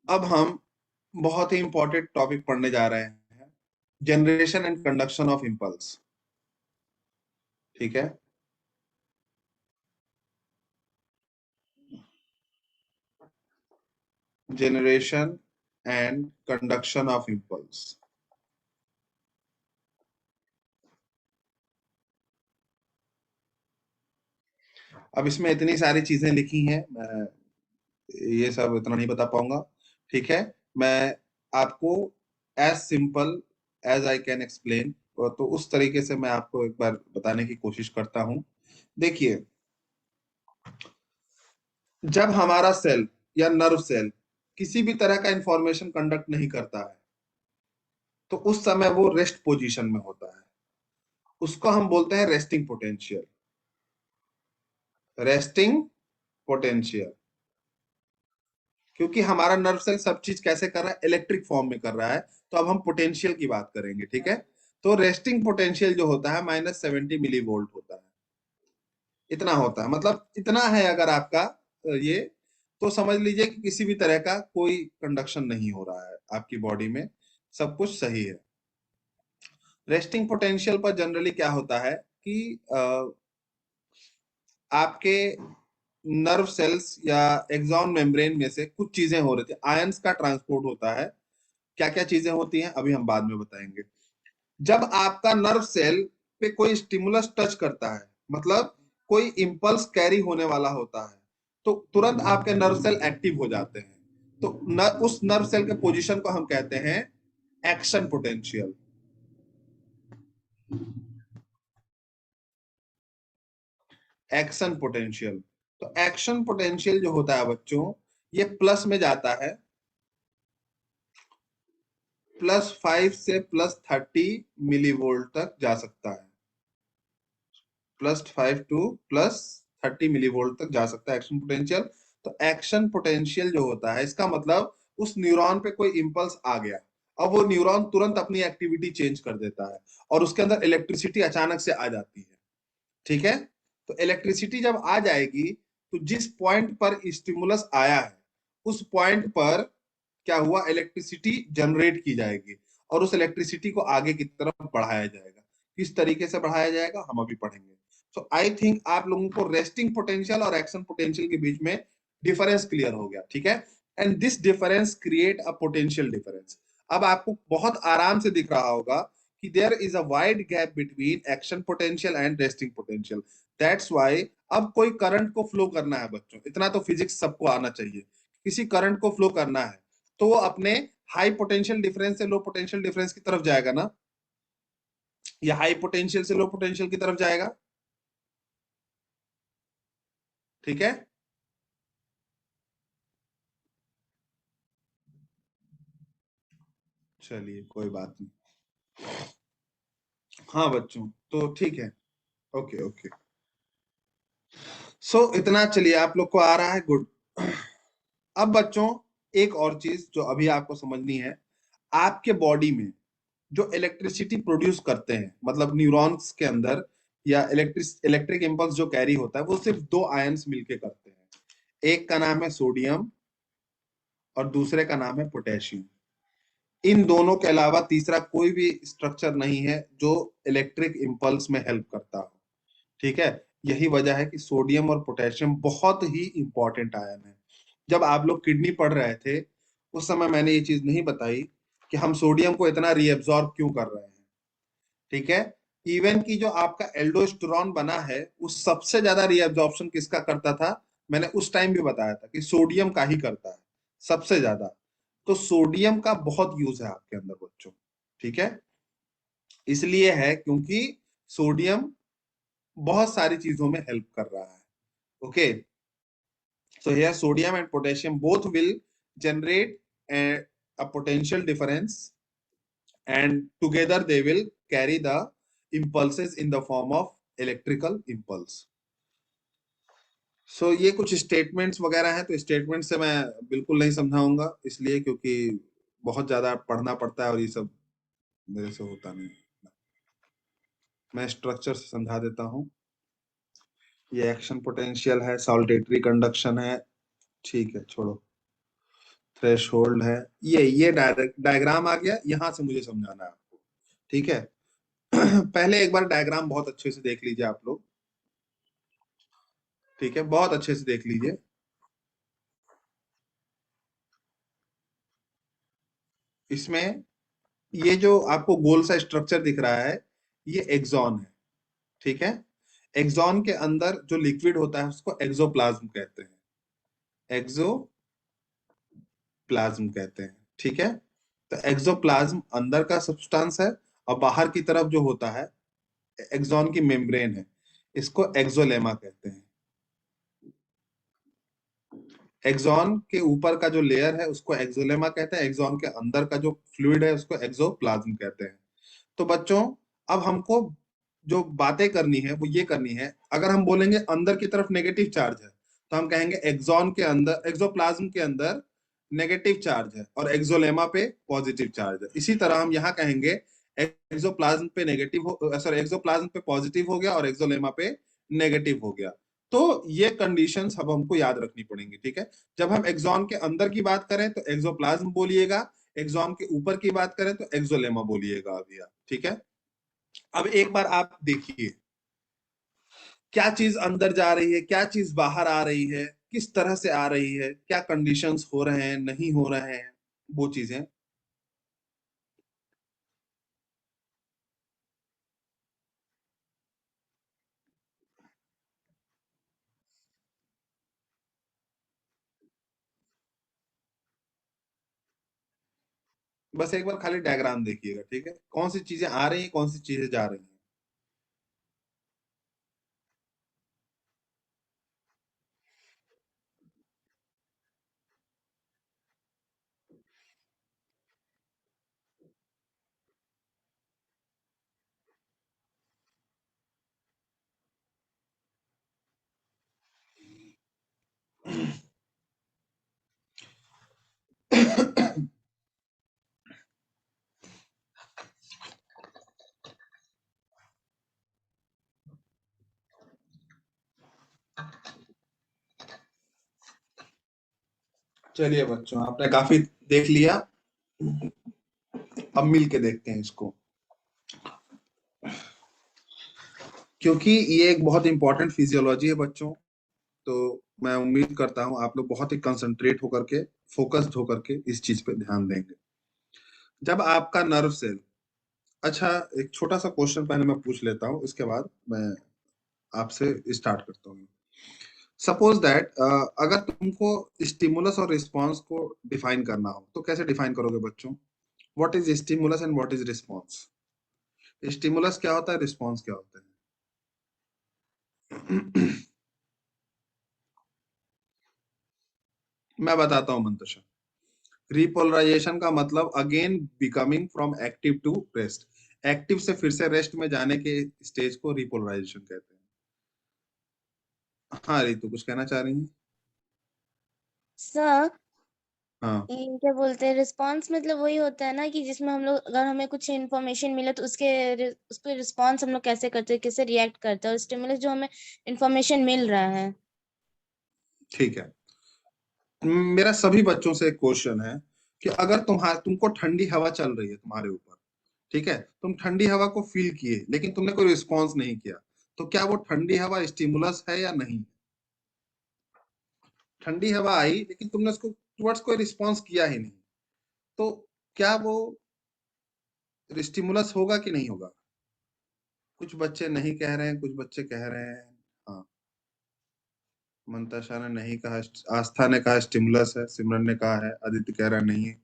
अब हम बहुत ही इंपॉर्टेंट टॉपिक पढ़ने जा रहे हैं, generation and conduction of impulse. ठीक है, generation and conduction of impulse. अब इसमें इतनी सारी चीजें लिखी हैं, मैं ये सब इतना नहीं बता पाऊंगा। ठीक है, मैं आपको as simple as I can explain, तो उस तरीके से मैं आपको एक बार बताने की कोशिश करता हूं। देखिए, जब हमारा सेल या नर्व सेल किसी भी तरह का इंफॉर्मेशन कंडक्ट नहीं करता है, तो उस समय वो रेस्ट पोजीशन में होता है, उसको हम बोलते हैं रेस्टिंग पोटेंशियल। रेस्टिंग पोटेंशियल, क्योंकि हमारा नर्व सेल सब चीज कैसे कर रहा है, इलेक्ट्रिक फॉर्म में कर रहा है, तो अब हम पोटेंशियल की बात करेंगे। ठीक है, तो रेस्टिंग पोटेंशियल जो होता है -70 मिली वोल्ट होता है, इतना होता है, मतलब इतना है अगर आपका ये, तो समझ लीजिए कि किसी भी तरह का कोई कंडक्शन नहीं हो रहा है आपकी बॉडी में, सब कुछ सही है। रेस्टिंग पोटेंशियल पर जनरली क्या होता है कि आपके नर्व सेल्स या एक्सॉन मेम्ब्रेन में से कुछ चीजें हो रही थी, आयंस का ट्रांसपोर्ट होता है। क्या क्या चीजें होती हैं अभी हम बाद में बताएंगे। जब आपका नर्व सेल पे कोई स्टिमुलस टच करता है, मतलब कोई इंपल्स कैरी होने वाला होता है, तो तुरंत आपके नर्व सेल एक्टिव हो जाते हैं, तो उस नर्व सेल के पोजीशन को हम कहते हैं एक्शन पोटेंशियल। Action potential. तो एक्शन पोटेंशियल जो होता है बच्चों, ये प्लस में जाता है, +5 से +30 मिलीवोल्ट तक जा सकता है। +5 टू +30 मिलीवोल्ट तक जा सकता है एक्शन पोटेंशियल। तो एक्शन पोटेंशियल जो होता है, इसका मतलब उस न्यूरॉन पे कोई इंपल्स आ गया, अब वो न्यूरॉन तुरंत अपनी एक्टिविटी चेंज कर देता है और उसके अंदर इलेक्ट्रिसिटी अचानक से आ जाती है। ठीक है, तो इलेक्ट्रिसिटी जब आ जाएगी, तो जिस पॉइंट पर स्टिमुलस आया है, उस पॉइंट पर क्या हुआ, इलेक्ट्रिसिटी जनरेट की जाएगी और उस इलेक्ट्रिसिटी को आगे की तरफ बढ़ाया जाएगा। किस तरीके से बढ़ाया जाएगा हम अभी पढ़ेंगे। सो आई थिंक आप लोगों को रेस्टिंग पोटेंशियल और एक्शन पोटेंशियल के बीच में डिफरेंस क्लियर हो गया। ठीक है, and this difference create a potential difference. अब आपको बहुत आराम से दिख रहा होगा कि there is a wide gap between action potential and resting potential. That's why अब कोई करंट को फ्लो करना है बच्चों, इतना तो फिजिक्स सबको आना चाहिए, किसी करंट को फ्लो करना है तो वो अपने हाई पोटेंशियल डिफरेंस से लो पोटेंशियल डिफरेंस की तरफ जाएगा ना, या हाई पोटेंशियल से लो पोटेंशियल की तरफ जाएगा। ठीक है, चलिए कोई बात नहीं। हाँ बच्चों, तो ठीक है, ओके ओके। सो इतना चलिए आप लोग को आ रहा है, गुड। अब बच्चों एक और चीज जो अभी आपको समझनी है, आपके बॉडी में जो इलेक्ट्रिसिटी प्रोड्यूस करते हैं, मतलब न्यूरॉन्स के अंदर या इलेक्ट्रिक इंपल्स जो कैरी होता है, वो सिर्फ दो आयंस मिलके करते हैं। एक का नाम है सोडियम और दूसरे का नाम है पोटेशियम। इन दोनों के अलावा तीसरा कोई भी स्ट्रक्चर नहीं है जो इलेक्ट्रिक इंपल्स में हेल्प करता हो। ठीक है, यही वजह है कि सोडियम और पोटेशियम बहुत ही इंपॉर्टेंट आयन है। जब आप लोग किडनी पढ़ रहे थे, उस समय मैंने ये चीज नहीं बताई कि हम सोडियम को इतना रीएब्सॉर्ब क्यों कर रहे हैं। ठीक है, इवन की जो आपका एल्डोस्टेरॉन बना है, उस सबसे ज्यादा रीएब्सॉर्प्शन किसका करता था, मैंने उस टाइम भी बताया था कि सोडियम का ही करता है सबसे ज्यादा। तो सोडियम का बहुत यूज है आपके अंदर बच्चों। ठीक है, इसलिए है क्योंकि सोडियम बहुत सारी चीजों में हेल्प कर रहा है। Okay, so here sodium and potassium both will generate a potential difference, and together they will carry the impulses in the form of electrical impulse. So ये कुछ स्टेटमेंट्स वगैरह हैं, तो स्टेटमेंट से मैं बिल्कुल नहीं समझाऊंगा, इसलिए क्योंकि बहुत ज्यादा पढ़ना पड़ता है और ये सब मेरे से होता नहीं। मैं स्ट्रक्चर से समझा देता हूँ। ये एक्शन पोटेंशियल है, सॉल्टेटरी कंडक्शन है, ठीक है छोड़ो, थ्रेशोल्ड है, ये डायरेक्ट डायग्राम आ गया, यहां से मुझे समझाना है आपको। ठीक है, पहले एक बार डायग्राम बहुत अच्छे से देख लीजिए आप लोग। ठीक है, बहुत अच्छे से देख लीजिए। इसमें ये जो आपको गोल सा स्ट्रक्चर दिख रहा है, ये एक्सॉन है। ठीक है, एक्सॉन के अंदर जो लिक्विड होता है उसको एक्सोप्लाज्म कहते हैं, एक्सोप्लाज्म कहते हैं। ठीक है, तो एक्सोप्लाज्म अंदर का सब्सटेंस है और बाहर की तरफ जो होता है एक्सॉन की मेम्ब्रेन है, इसको एक्सोलेमा कहते हैं। एक्सॉन के ऊपर का जो लेयर है उसको एक्सोलेमा कहते हैं, एक्सॉन के अंदर का जो फ्लूइड है उसको एक्सोप्लाज्म कहते हैं। तो बच्चों अब हमको जो बातें करनी है वो ये करनी है, अगर हम बोलेंगे अंदर की तरफ नेगेटिव चार्ज है, तो हम कहेंगे एक्सॉन के अंदर, एक्सोप्लाज्म के अंदर नेगेटिव चार्ज है और एक्सोलेमा पे पॉजिटिव चार्ज है। इसी तरह हम यहाँ कहेंगे एक्सोप्लाज्म पे नेगेटिव हो, सॉरी एक्सोप्लाज्म पे पॉजिटिव हो गया और एक्सोलेमा पे नेगेटिव हो गया। तो ये कंडीशंस अब हमको याद रखनी पड़ेंगी। ठीक है, जब हम एक्सॉन के अंदर की बात करें तो एक्सोप्लाज्म बोलिएगा, एक्सॉन के ऊपर की बात करें तो एक्सोलेमा बोलिएगा अभी आप। ठीक है, अब एक बार आप देखिए क्या चीज अंदर जा रही है, क्या चीज बाहर आ रही है, किस तरह से आ रही है, क्या कंडीशंस हो रहे हैं नहीं हो रहे हैं, वो चीजें। बस एक बार खाली डायग्राम देखिएगा। ठीक है, कौन सी चीजें आ रही हैं, कौन सी चीजें जा रही हैं। चलिए बच्चों, आपने काफी देख लिया, अब मिल के देखते हैं इसको, क्योंकि ये एक बहुत इंपॉर्टेंट फिजियोलॉजी है बच्चों। तो मैं उम्मीद करता हूँ आप लोग बहुत ही कंसंट्रेट होकर के, फोकस्ड होकर के इस चीज पे ध्यान देंगे। जब आपका नर्व सेल, अच्छा एक छोटा सा क्वेश्चन पहले मैं पूछ लेता हूँ, इसके बाद मैं आपसे स्टार्ट करता हूँ। सपोज दैट अगर तुमको स्टिमुलस और रिस्पॉन्स को डिफाइन करना हो तो कैसे डिफाइन करोगे बच्चों? What is stimulus and what is response? Stimulus क्या होता है, रिस्पॉन्स क्या होता है? मैं बताता हूँ मंतशा। रिपोलराइजेशन का मतलब again becoming from active to rest, active से फिर से रेस्ट में जाने के स्टेज को रिपोलराइजेशन कहते हैं। हाँ रितु, कुछ कहना चाह रही हैं? सर, हाँ ये क्या बोलते हैं, रिस्पांस मतलब वही होता है ना कि जिसमें हम लोग अगर हमें कुछ इन्फॉर्मेशन मिले तो उस पर रिस्पांस हम लोग कैसे करते हैं, कैसे रिएक्ट करते हैं, और स्टिमुलस जो हमें इन्फॉर्मेशन मिल रहा है। ठीक है। मेरा सभी बच्चों से एक क्वेश्चन है कि अगर तुमको ठंडी हवा चल रही है तुम्हारे ऊपर, ठीक है, तुम ठंडी हवा को फील किए लेकिन तुमने कोई रिस्पॉन्स नहीं किया, तो क्या वो ठंडी हवा स्टिमुलस है या नहीं? ठंडी हवा आई लेकिन तुमने उसको टुवर्ड्स कोई रिस्पॉन्स किया ही नहीं, तो क्या वो स्टिमुलस होगा कि नहीं होगा? कुछ बच्चे नहीं कह रहे हैं, कुछ बच्चे कह रहे हैं। हाँ, मंताशा ने नहीं कहा, आस्था ने कहा स्टिमुलस है, सिमरन ने कहा है, आदित्य कह रहा नहीं है,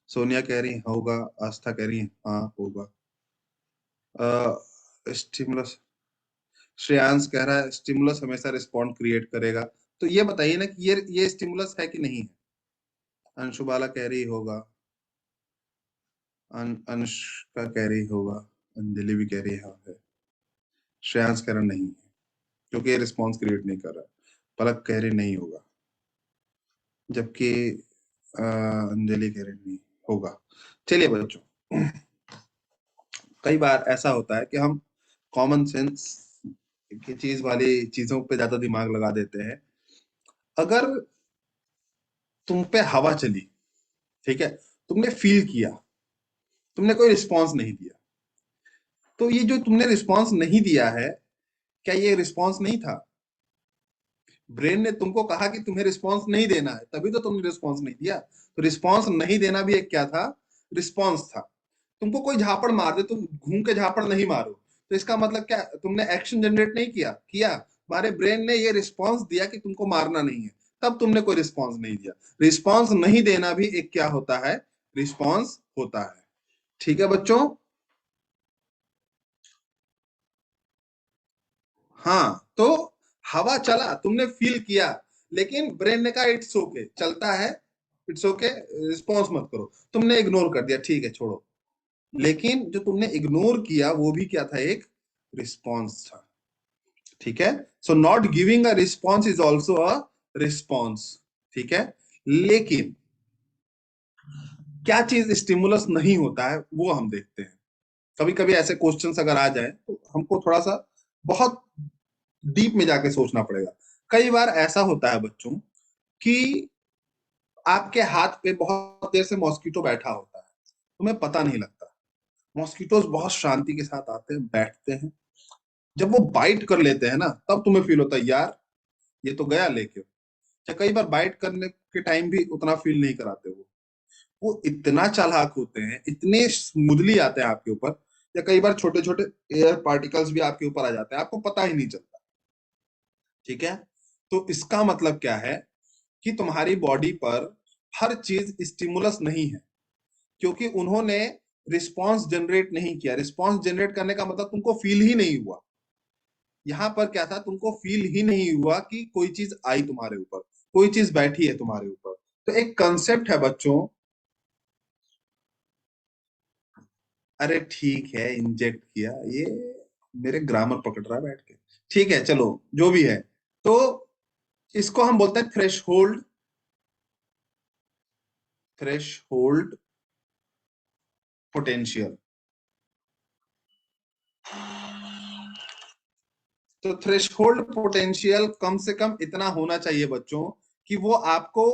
सोनिया कह रही है होगा, आस्था कह रही है हाँ होगा। स्टिमुलस, श्रेयांश कह रहा है स्टिमुलस हमेशा रिस्पॉन्ड क्रिएट करेगा। तो ये बताइए ना कि ये स्टिमुलस है कि नहीं है? अंशुबाला कह रही होगा, अनुष्का कह रही होगा, अंजलि भी कह रही है हाँ है, श्रेयांश कह रहा नहीं है क्योंकि ये रिस्पॉन्स क्रिएट नहीं कर रहा, पलक कह रही नहीं होगा, जबकि अंजलि कह रही नहीं होगा। चलिए बच्चों, कई बार ऐसा होता है कि हम कॉमन सेंस की चीज वाली चीजों पे ज्यादा दिमाग लगा देते हैं। अगर तुम पे हवा चली, ठीक है, तुमने फील किया, तुमने कोई रिस्पॉन्स नहीं दिया, तो ये जो तुमने रिस्पॉन्स नहीं दिया है, क्या ये रिस्पॉन्स नहीं था? ब्रेन ने तुमको कहा कि तुम्हें रिस्पॉन्स नहीं देना है, तभी तो तुमने रिस्पॉन्स नहीं दिया। तो रिस्पॉन्स नहीं देना भी एक क्या था? रिस्पॉन्स था। तुमको कोई झापड़ मार दे, तुम घूम के झापड़ नहीं मारो, तो इसका मतलब क्या? तुमने एक्शन जनरेट नहीं किया, किया, हमारे ब्रेन ने ये रिस्पॉन्स दिया कि तुमको मारना नहीं है, तब तुमने कोई रिस्पॉन्स नहीं दिया। रिस्पॉन्स नहीं देना भी एक क्या होता है? रिस्पॉन्स होता है। ठीक है बच्चों? हाँ, तो हवा चला, तुमने फील किया, लेकिन ब्रेन ने कहा इट्स ओके, चलता है, इट्स ओके, रिस्पॉन्स मत करो, तुमने इग्नोर कर दिया, ठीक है छोड़ो। लेकिन जो तुमने इग्नोर किया वो भी क्या था? एक रिस्पॉन्स था। ठीक है, so not giving a response is also a response. ठीक है, लेकिन क्या चीज स्टिमुलस नहीं होता है वो हम देखते हैं। कभी कभी ऐसे क्वेश्चंस अगर आ जाए तो हमको थोड़ा सा बहुत डीप में जाके सोचना पड़ेगा। कई बार ऐसा होता है बच्चों कि आपके हाथ पे बहुत देर से मॉस्किटो बैठा होता है, तुम्हें पता नहीं लगता। मॉस्किटोज बहुत शांति के साथ आते हैं, बैठते हैं, जब वो बाइट कर लेते हैं ना, तब तुम्हें फील होता है यार ये तो गया लेके। या कई बार बाइट करने के टाइम भी उतना फील नहीं कराते वो इतना चालाक होते हैं, इतने स्मूथली आते हैं आपके ऊपर। या कई बार छोटे छोटे एयर पार्टिकल्स भी आपके ऊपर आ जाते हैं, आपको पता ही नहीं चलता। ठीक है, तो इसका मतलब क्या है कि तुम्हारी बॉडी पर हर चीज स्टिमुलस नहीं है, क्योंकि उन्होंने रिस्पॉन्स जनरेट नहीं किया। रिस्पॉन्स जनरेट करने का मतलब तुमको फील ही नहीं हुआ। यहां पर क्या था? तुमको फील ही नहीं हुआ कि कोई चीज आई तुम्हारे ऊपर, कोई चीज बैठी है तुम्हारे ऊपर। तो एक कंसेप्ट है बच्चों, अरे ठीक है इंजेक्ट किया, ये मेरे ग्रामर पकड़ रहा है बैठ के। ठीक है चलो, जो भी है, तो इसको हम बोलते हैं threshold, threshold potential. तो थ्रेशोल्ड पोटेंशियल कम से कम इतना होना चाहिए बच्चों कि वो आपको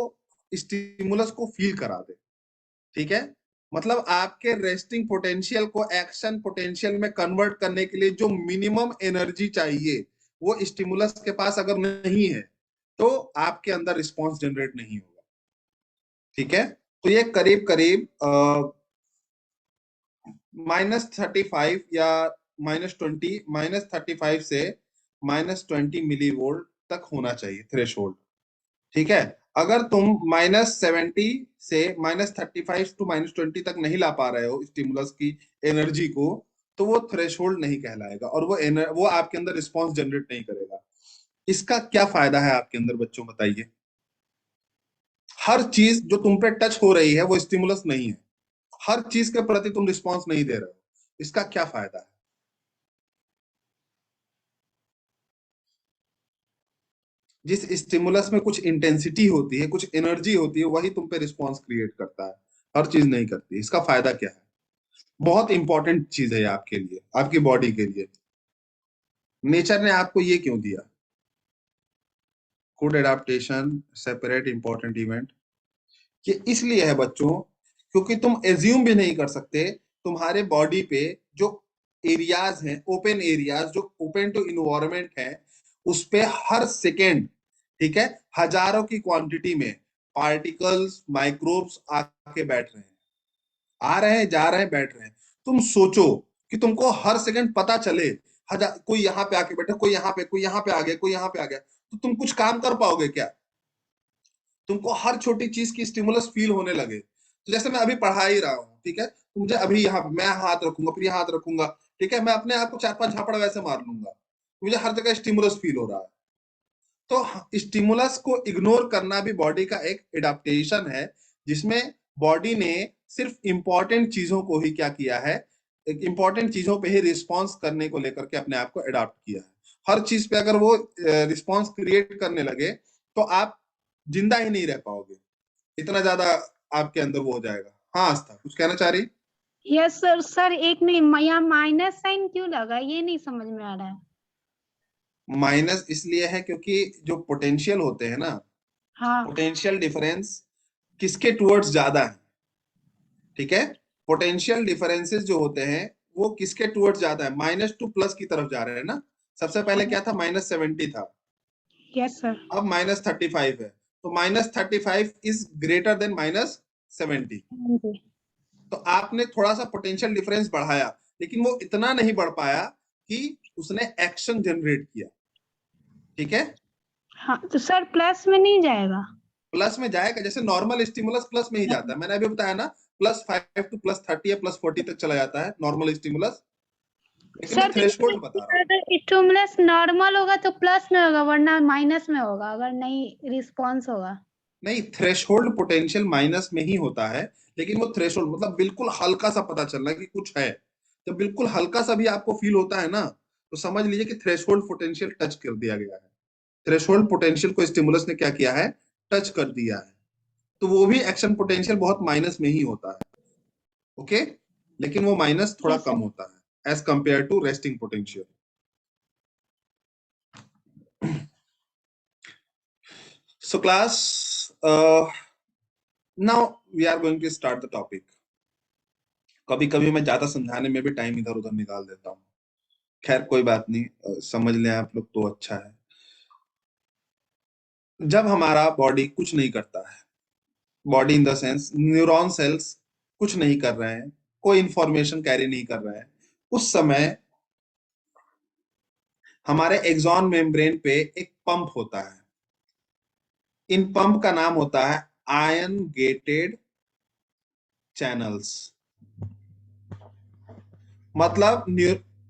स्टिमुलस को फील करा दे। ठीक है, मतलब आपके रेस्टिंग पोटेंशियल को एक्शन पोटेंशियल में कन्वर्ट करने के लिए जो मिनिमम एनर्जी चाहिए वो स्टिमुलस के पास अगर नहीं है तो आपके अंदर रिस्पॉन्स जनरेट नहीं होगा। ठीक है, तो ये करीब करीब -35 या -35 से -20 मिलीवोल्ट तक होना चाहिए थ्रेशोल्ड। ठीक है, अगर तुम -70 से -35 टू -20 तक नहीं ला पा रहे हो स्टिमुलस की एनर्जी को, तो वो थ्रेशोल्ड नहीं कहलाएगा और वो आपके अंदर रिस्पॉन्स जनरेट नहीं करेगा। इसका क्या फायदा है आपके अंदर बच्चों, बताइए? हर चीज जो तुम पे टच हो रही है वो स्टिमुलस नहीं है, हर चीज के प्रति तुम रिस्पॉन्स नहीं दे रहे हो, इसका क्या फायदा है? जिस स्टिमुलस में कुछ इंटेंसिटी होती है, कुछ एनर्जी होती है, वही तुम पे रिस्पॉन्स क्रिएट करता है, हर चीज नहीं करती। इसका फायदा क्या है? बहुत इंपॉर्टेंट चीज है आपके लिए, आपकी बॉडी के लिए। नेचर ने आपको ये क्यों दिया? Good adaptation separate important event, ये इसलिए है बच्चों क्योंकि तुम एज्यूम भी नहीं कर सकते तुम्हारे बॉडी पे जो एरियाज हैं, ओपन एरियाज जो ओपन टू इन्वायरमेंट है, उस पे हर सेकेंड, ठीक है, हजारों की क्वांटिटी में पार्टिकल्स माइक्रोब्स आके बैठ रहे हैं, आ रहे हैं जा रहे हैं बैठ रहे हैं। तुम सोचो कि तुमको हर सेकंड पता चले हजार, कोई यहाँ पे आके बैठा, कोई यहाँ पे, कोई यहाँ पे आ गया, कोई यहाँ पे आ गया, तो तुम कुछ काम कर पाओगे क्या? तुमको हर छोटी चीज की स्टिमुलस फील होने लगे। तो जैसे मैं अभी पढ़ा ही रहा हूँ, ठीक है, तो मुझे अभी यहाँ मैं हाथ रखूंगा, फिर यहाँ हाथ रखूंगा, ठीक है, मैं अपने आप को 4-5 झापड़ वैसे मार लूंगा, मुझे हर जगह स्टिमुलस फील हो रहा है। तो स्टिमुलस को इग्नोर करना भी बॉडी का एक एडाप्टेशन है, जिसमें बॉडी ने सिर्फ इंपॉर्टेंट चीजों को ही क्या किया है, इंपॉर्टेंट चीजों पे ही रिस्पॉन्स करने को लेकर के अपने आप को अडॉप्ट किया है। हर चीज पे अगर वो रिस्पॉन्स क्रिएट करने लगे तो आप जिंदा ही नहीं रह पाओगे, इतना ज्यादा आपके अंदर वो हो जाएगा। हाँ आस्था, कुछ कहना चाह रही? Yes sir. सर एक नहीं, यहाँ माइनस साइन क्यों लगा, ये नहीं समझ में आ रहा है। माइनस इसलिए है क्योंकि जो पोटेंशियल होते हैं ना, हाँ पोटेंशियल डिफरेंस किसके टुवर्ड्स ज्यादा है? ठीक है, पोटेंशियल डिफरेंसेस जो होते हैं वो किसके टुवर्ड्स ज्यादा है? -2 प्लस की तरफ जा रहे हैं ना। सबसे पहले क्या था? -70 था, यस सर। अब -35 है, तो -35 इज ग्रेटर देन -70। तो आपने थोड़ा सा पोटेंशियल डिफरेंस बढ़ाया, लेकिन वो इतना नहीं बढ़ पाया कि उसने एक्शन जनरेट किया। ठीक है, हाँ तो सर प्लस में नहीं जाएगा? प्लस में जाएगा, जैसे नॉर्मल स्टिमुलस प्लस में ही जाता है, मैंने अभी बताया ना, +5 to +30 या +40 तक चला जाता है नॉर्मल स्टिमुलस, लेकिन मैं सर थ्रेशोल्ड बता रहा हूँ। अगर स्टिमुलस नॉर्मल होगा तो प्लस में होगा, वरना माइनस में होगा अगर नहीं रिस्पॉन्स होगा। नहीं, थ्रेशोल्ड पोटेंशियल माइनस में ही होता है, लेकिन वो थ्रेशोल्ड मतलब बिल्कुल हल्का सा पता चल रहा है कि कुछ है। जब बिल्कुल हल्का सा भी आपको फील होता है ना, तो समझ लीजिए कि थ्रेशोल्ड पोटेंशियल टच कर दिया गया है। थ्रेशोल्ड पोटेंशियल को स्टिमुलस ने क्या किया है? टच कर दिया है। तो वो भी एक्शन पोटेंशियल बहुत माइनस में ही होता है, ओके, लेकिन वो माइनस थोड़ा Yes, कम sir. होता है as compare to resting potential. So class, now we are going to start the topic. कभी कभी मैं ज्यादा समझाने में भी टाइम इधर उधर निकाल देता हूँ, खैर कोई बात नहीं, समझ लें आप लोग तो अच्छा है। जब हमारा बॉडी कुछ नहीं करता है, body in the sense neuron cells कुछ नहीं कर रहे हैं, कोई इंफॉर्मेशन कैरी नहीं कर रहे हैं, उस समय हमारे एक्सॉन मेम्ब्रेन पे एक पंप होता है। इन पंप का नाम होता है आयन गेटेड चैनल्स। मतलब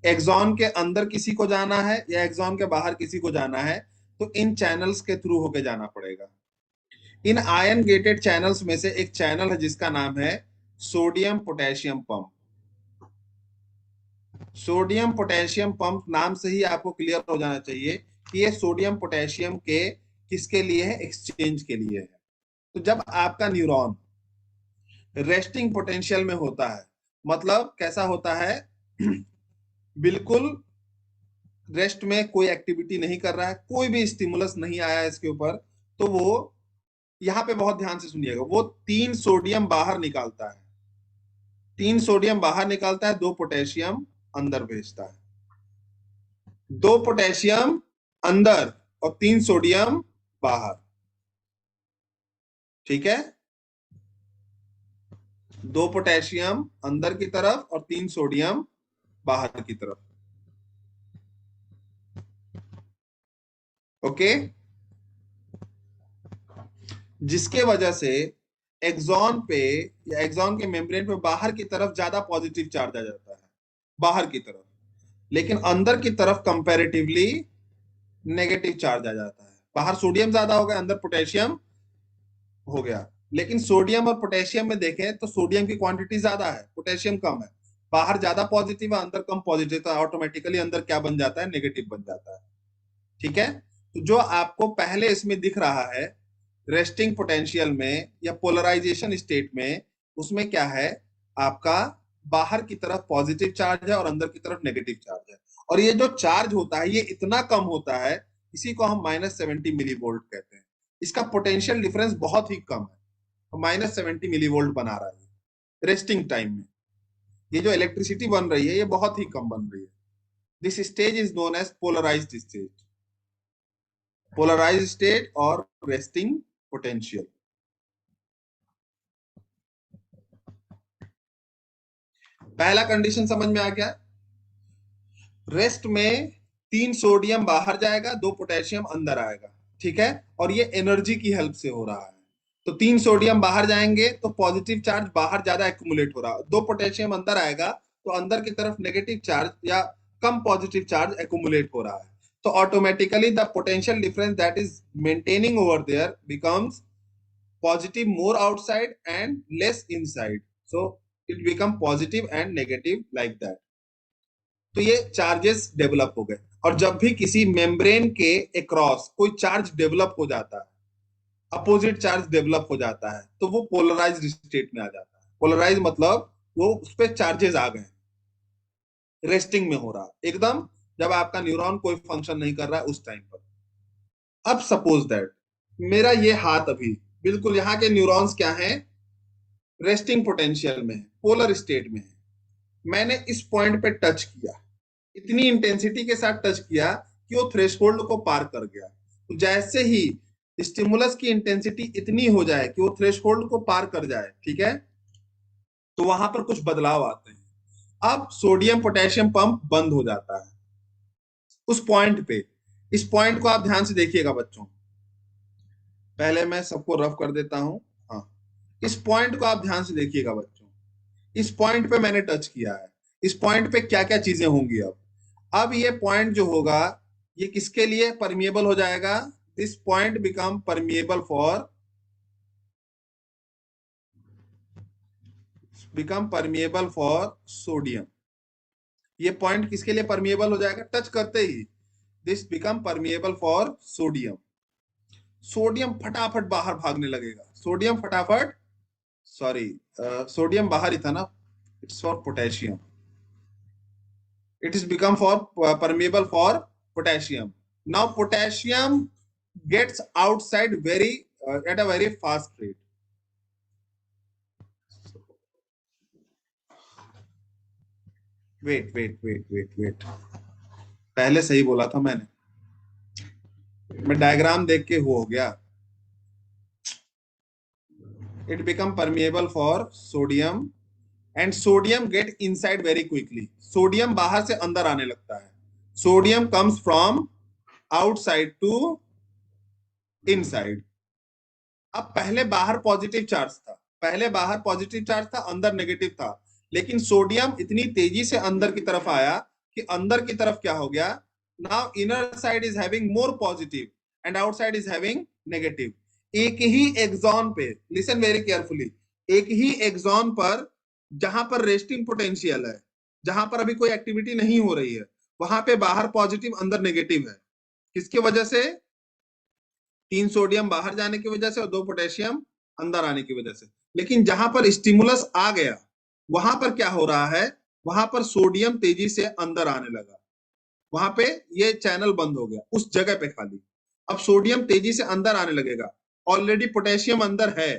एक्सॉन के अंदर किसी को जाना है या एक्सॉन के बाहर किसी को जाना है, तो इन चैनल्स के थ्रू होके जाना पड़ेगा। इन आयन गेटेड चैनल्स में से एक चैनल है जिसका नाम है sodium potassium pump. Sodium potassium pump नाम से ही आपको क्लियर हो जाना चाहिए कि ये सोडियम पोटेशियम के किसके लिए है? एक्सचेंज के लिए है। तो जब आपका न्यूरॉन रेस्टिंग पोटेंशियल में होता है, मतलब कैसा होता है? बिल्कुल रेस्ट में, कोई एक्टिविटी नहीं कर रहा है, कोई भी स्टिमुलस नहीं आया इसके ऊपर, तो वो यहां पे बहुत ध्यान से सुनिएगा, वो 3 सोडियम बाहर निकालता है, 3 सोडियम बाहर निकालता है, 2 पोटेशियम अंदर भेजता है, 2 पोटेशियम अंदर और 3 सोडियम बाहर। ठीक है, 2 पोटेशियम अंदर की तरफ और 3 सोडियम बाहर की तरफ। ओके, जिसके वजह से एक्सॉन पे या एक्सॉन के मेम्ब्रेन पे बाहर की तरफ ज्यादा पॉजिटिव चार्ज आ जाता है, बाहर की तरफ, लेकिन अंदर की तरफ कंपैरेटिवली नेगेटिव चार्ज आ जाता है। बाहर सोडियम ज्यादा हो गया, अंदर पोटेशियम हो गया, लेकिन सोडियम और पोटेशियम में देखें तो सोडियम की क्वांटिटी ज्यादा है, पोटेशियम कम है, बाहर ज्यादा पॉजिटिव है, अंदर कम पॉजिटिव, तो ऑटोमेटिकली अंदर क्या बन जाता है, नेगेटिव बन जाता है। ठीक है, तो जो आपको पहले इसमें दिख रहा है रेस्टिंग पोटेंशियल में या पोलराइजेशन स्टेट में, उसमें क्या है, आपका बाहर की तरफ पॉजिटिव चार्ज है और अंदर की तरफ नेगेटिव चार्ज है, और ये जो चार्ज होता है ये इतना कम होता है, इसी को हम -70 मिली वोल्ट कहते हैं। इसका पोटेंशियल डिफरेंस बहुत ही कम है, -70 मिली वोल्ट बना रहा है रेस्टिंग टाइम में। ये जो इलेक्ट्रिसिटी बन रही है ये बहुत ही कम बन रही है। This stage is known as polarized state, polarized state और रेस्टिंग पोटेंशियल। पहला कंडीशन समझ में आ गया, रेस्ट में 3 सोडियम बाहर जाएगा, 2 पोटेशियम अंदर आएगा। ठीक है, और ये एनर्जी की हेल्प से हो रहा है, तो 3 सोडियम बाहर जाएंगे तो पॉजिटिव चार्ज बाहर ज्यादा एक्यूमुलेट हो रहा है, 2 पोटेशियम अंदर आएगा तो अंदर की तरफ नेगेटिव चार्ज या कम पॉजिटिव चार्ज एक्यूमुलेट हो रहा है, तो automatically the potential difference that is maintaining over there becomes positive more outside and less inside, so it become positive and negative like that। तो ये चार्जेस डेवलप हो गए, और जब भी किसी मेम्ब्रेन के अक्रॉस कोई चार्ज डेवलप हो जाता है, अपोजिट चार्ज डेवलप हो जाता है, तो वो पोलराइज्ड स्टेट में आ जाता है। पोलराइज मतलब वो उस पर चार्जेस आ गए, रेस्टिंग में हो रहा एकदम, जब आपका न्यूरॉन कोई फंक्शन नहीं कर रहा है उस टाइम पर। अब सपोज दैट मेरा ये हाथ अभी बिल्कुल, यहाँ के न्यूरॉन्स क्या हैं, रेस्टिंग पोटेंशियल में है, पोलर स्टेट में है, मैंने इस पॉइंट पे टच किया, इतनी इंटेंसिटी के साथ टच किया कि वो थ्रेशोल्ड को पार कर गया। तो जैसे ही स्टिमुलस की इंटेंसिटी इतनी हो जाए कि वो थ्रेशोल्ड को पार कर जाए, ठीक है, तो वहां पर कुछ बदलाव आते हैं। अब सोडियम पोटेशियम पंप बंद हो जाता है उस पॉइंट पे। इस पॉइंट को आप ध्यान से देखिएगा बच्चों, पहले मैं सबको रफ कर देता हूं। हाँ, इस पॉइंट को आप ध्यान से देखिएगा बच्चों, इस पॉइंट पे मैंने टच किया है, इस पॉइंट पे क्या क्या चीजें होंगी। अब ये पॉइंट जो होगा ये किसके लिए परमिएबल हो जाएगा, this point become permeable for sodium. ये पॉइंट किसके लिए परमिएबल हो जाएगा, टच करते ही this become permeable for sodium. Sodium फटाफट बाहर भागने लगेगा, सोडियम फटाफट, सॉरी सोडियम बाहर ही था ना, it's for potassium, it is become for permeable for potassium. Now potassium gets outside at a very fast rate. wait, पहले सही बोला था मैंने, मैं डायग्राम देख के हो गया। It become permeable for sodium and sodium get inside very quickly. Sodium बाहर से अंदर आने लगता है, sodium comes from outside to inside। अब पहले बाहर पॉजिटिव चार्ज था, अंदर नेगेटिव था, लेकिन सोडियम इतनी तेजी से अंदर की तरफ आया कि अंदर की तरफ क्या हो गया, now inner side is having more positive and outside is having negative. एक ही एक्सॉन पे, लिसन वेरी केयरफुली, एक ही एक्सॉन पर जहां पर रेस्टिंग पोटेंशियल है, जहां पर अभी कोई एक्टिविटी नहीं हो रही है, वहां पे बाहर पॉजिटिव अंदर नेगेटिव है। किसकी वजह से, 3 सोडियम बाहर जाने की वजह से और 2 पोटेशियम अंदर आने की वजह से। लेकिन जहां पर स्टिमुलस आ गया वहां पर क्या हो रहा है, वहां पर सोडियम तेजी से अंदर आने लगा, वहां पे ये चैनल बंद हो गया उस जगह पे खाली। अब सोडियम तेजी से अंदर आने लगेगा, ऑलरेडी पोटेशियम अंदर है,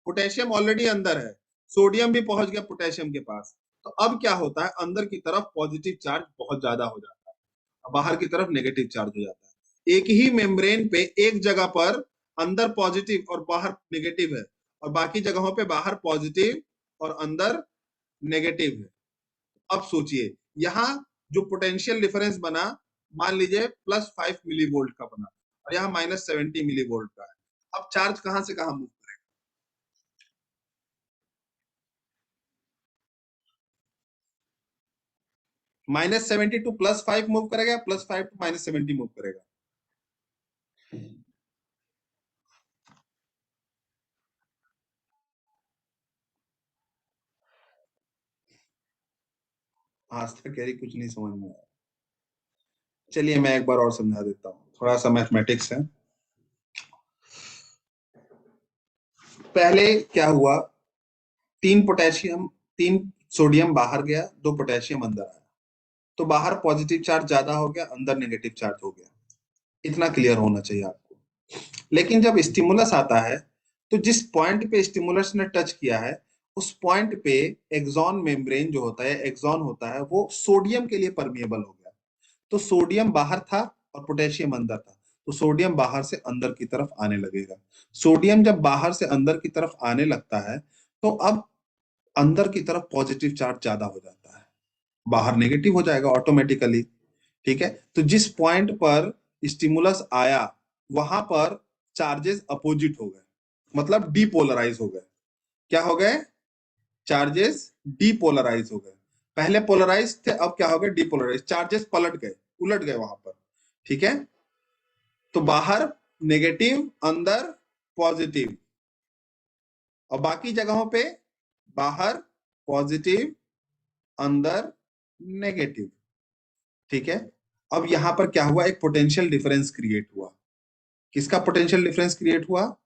पोटेशियम ऑलरेडी अंदर है, सोडियम भी पहुंच गया पोटेशियम के पास। तो अब क्या होता है, अंदर की तरफ पॉजिटिव चार्ज बहुत ज्यादा हो जाता है, बाहर की तरफ नेगेटिव चार्ज हो जाता है। एक ही मेम्ब्रेन पे एक जगह पर अंदर पॉजिटिव और बाहर नेगेटिव है, और बाकी जगहों पे बाहर पॉजिटिव और अंदर नेगेटिव है। अब सोचिए, यहाँ जो पोटेंशियल डिफरेंस बना, मान लीजिए +5 मिली वोल्ट का बना, और यहाँ -70 मिली वोल्ट का है। अब चार्ज कहां से कहां मूव करेगा? -70 टू +5 मूव करेगा, +5 टू -70 मूव करेगा? आज तक यही कुछ नहीं समझ में आया। चलिए मैं एक बार और समझा देता हूँ, थोड़ा सा मैथमेटिक्स है। पहले क्या हुआ, 3 सोडियम बाहर गया, 2 पोटेशियम अंदर आया, तो बाहर पॉजिटिव चार्ज ज्यादा हो गया, अंदर नेगेटिव चार्ज हो गया। इतना क्लियर होना चाहिए आपको। लेकिन जब स्टिमुलस आता है, तो जिस पॉइंट पे स्टिमुलस ने टच किया है, उस पॉइंट पे एक्सॉन मेम्ब्रेन जो होता है, एक्सॉन होता है, वो सोडियम के लिए परमिएबल हो गया। तो सोडियम बाहर था और पोटेशियम अंदर था, तो सोडियम बाहर से अंदर की तरफ आने लगेगा। सोडियम जब बाहर से अंदर की तरफ आने लगता है, तो अब अंदर की तरफ पॉजिटिव चार्ज ज्यादा हो जाता है, बाहर नेगेटिव हो जाएगा ऑटोमेटिकली। ठीक है, तो जिस पॉइंट पर स्टिमुलस आया, वहां पर चार्जेस अपोजिट हो गए, मतलब डीपोलराइज हो गए। क्या हो गए? चार्जेस डीपोलराइज हो गए। पहले पोलराइज थे, अब क्या हो गए? डीपोलराइज। चार्जेस पलट गए, उलट गए वहां पर। ठीक है, तो बाहर नेगेटिव, अंदर पॉजिटिव, और बाकी जगहों पे बाहर पॉजिटिव, अंदर नेगेटिव। ठीक है, अब यहां पर क्या हुआ, एक पोटेंशियल डिफरेंस क्रिएट हुआ। किसका पोटेंशियल डिफरेंस क्रिएट हुआ?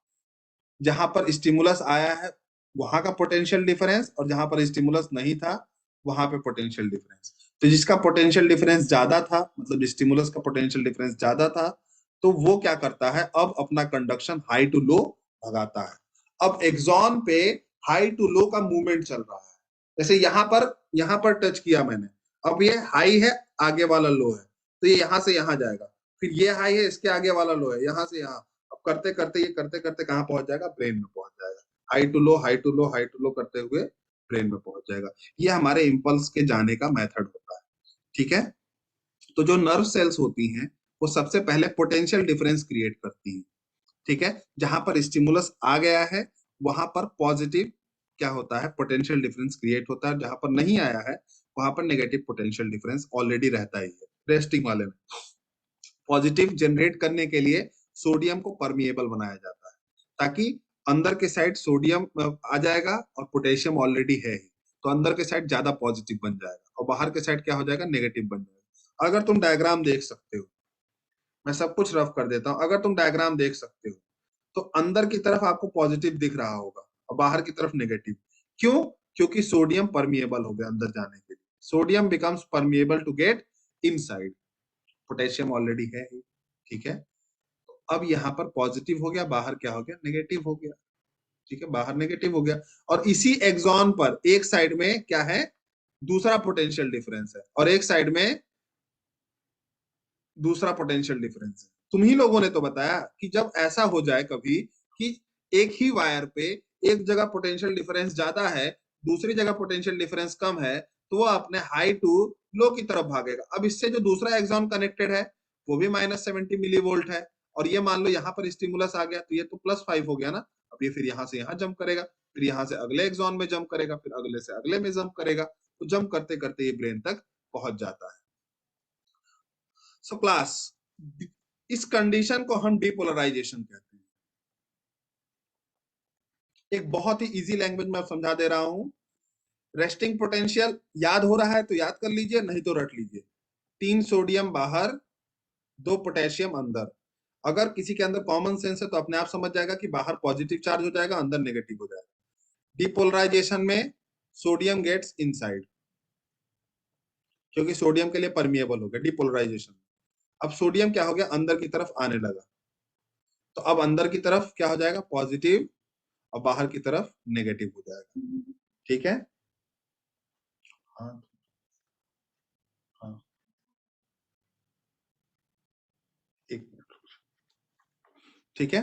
जहां पर स्टिमुलस आया है वहां का पोटेंशियल डिफरेंस, और जहां पर स्टिमुलस नहीं था वहां पे पोटेंशियल डिफरेंस। तो जिसका पोटेंशियल डिफरेंस ज्यादा था, मतलब स्टिमुलस का पोटेंशियल डिफरेंस ज्यादा था, तो वो क्या करता है, अब अपना कंडक्शन हाई टू लो भगाता है। अब एक्सॉन पे हाई टू लो का मूवमेंट चल रहा है। जैसे यहां पर टच किया मैंने, अब ये हाई है, आगे वाला लो है, तो ये यहां से यहां जाएगा, फिर ये हाई है, इसके आगे वाला लो है, यहां से यहां। अब करते करते ये करते करते कहां पहुंच जाएगा? ब्रेन में पहुंच जाएगा। High to low, high to low, high to low करते हुए ब्रेन में पहुंच जाएगा। ये हमारे इंपल्स के जाने का मेथड होता है। ठीक है, तो जो नर्व सेल्स होती हैं, वो सबसे पहले पोटेंशियल डिफरेंस क्रिएट करती हैं। ठीक है, जहां पर स्टिमुलस आ गया है वहां पर पॉजिटिव क्या होता है, पोटेंशियल डिफरेंस क्रिएट होता है। जहां पर नहीं आया है वहां पर नेगेटिव पोटेंशियल डिफरेंस ऑलरेडी रहता ही है। रेस्टिंग वाले में पॉजिटिव जनरेट करने के लिए सोडियम को परमिएबल बनाया जाता है, ताकि अंदर के साइड सोडियम आ जाएगा और पोटेशियम ऑलरेडी है ही, तो अंदर के साइड ज्यादा पॉजिटिव बन जाएगा, और बाहर के साइड क्या हो जाएगा? नेगेटिव बन जाएगा। अगर तुम डायग्राम देख सकते हो, मैं सब कुछ रफ कर देता हूं, अगर तुम डायग्राम देख सकते हो, तो अंदर की तरफ आपको पॉजिटिव दिख रहा होगा और बाहर की तरफ नेगेटिव। क्यों? क्योंकि सोडियम परमिएबल हो गया अंदर जाने के लिए। Sodium becomes permeable to get inside, potassium already है ही। ठीक है, अब यहाँ पर पॉजिटिव हो गया, बाहर क्या हो गया? नेगेटिव हो गया। ठीक है, बाहर नेगेटिव हो गया, और इसी एक्सॉन पर एक साइड में क्या है? दूसरा पोटेंशियल डिफरेंस है, और एक साइड में दूसरा पोटेंशियल डिफरेंस है। तुम ही लोगों ने तो बताया कि जब ऐसा हो जाए कभी कि एक ही वायर पे एक जगह पोटेंशियल डिफरेंस ज्यादा है, दूसरी जगह पोटेंशियल डिफरेंस कम है, तो वो अपने हाई टू लो की तरफ भागेगा। अब इससे जो दूसरा एक्सॉन कनेक्टेड है वो भी -70 मिली वोल्ट है, और ये मान लो यहाँ पर स्टिमुलस आ गया, तो ये तो +5 हो गया ना। अब ये फिर यहाँ से यहाँ जंप करेगा, फिर यहाँ से अगले एक्सॉन में जंप करेगा, फिर अगले से अगले में जंप करेगा, तो जंप करते करते ये ब्रेन तक पहुंच जाता है। सो क्लास, इस कंडीशन को हम डीपोलराइजेशन कहते हैं। एक बहुत ही इजी लैंग्वेज में समझा दे रहा हूं। रेस्टिंग पोटेंशियल याद हो रहा है तो याद कर लीजिए, नहीं तो रट लीजिए। 3 सोडियम बाहर, 2 पोटेशियम अंदर। अगर किसी के अंदर कॉमन सेंस है तो अपने आप समझ जाएगा कि बाहर पॉजिटिव चार्ज हो जाएगा, अंदर नेगेटिव हो जाएगा। डीपोलराइजेशन में सोडियम गेट्स इनसाइड, क्योंकि सोडियम के लिए परमिएबल हो गया डीपोलराइजेशन। अब सोडियम क्या हो गया? अंदर की तरफ आने लगा। तो अब अंदर की तरफ क्या हो जाएगा, पॉजिटिव, और बाहर की तरफ नेगेटिव हो जाएगा। ठीक है, हाँ हाँ, एक मिनट, ठीक है।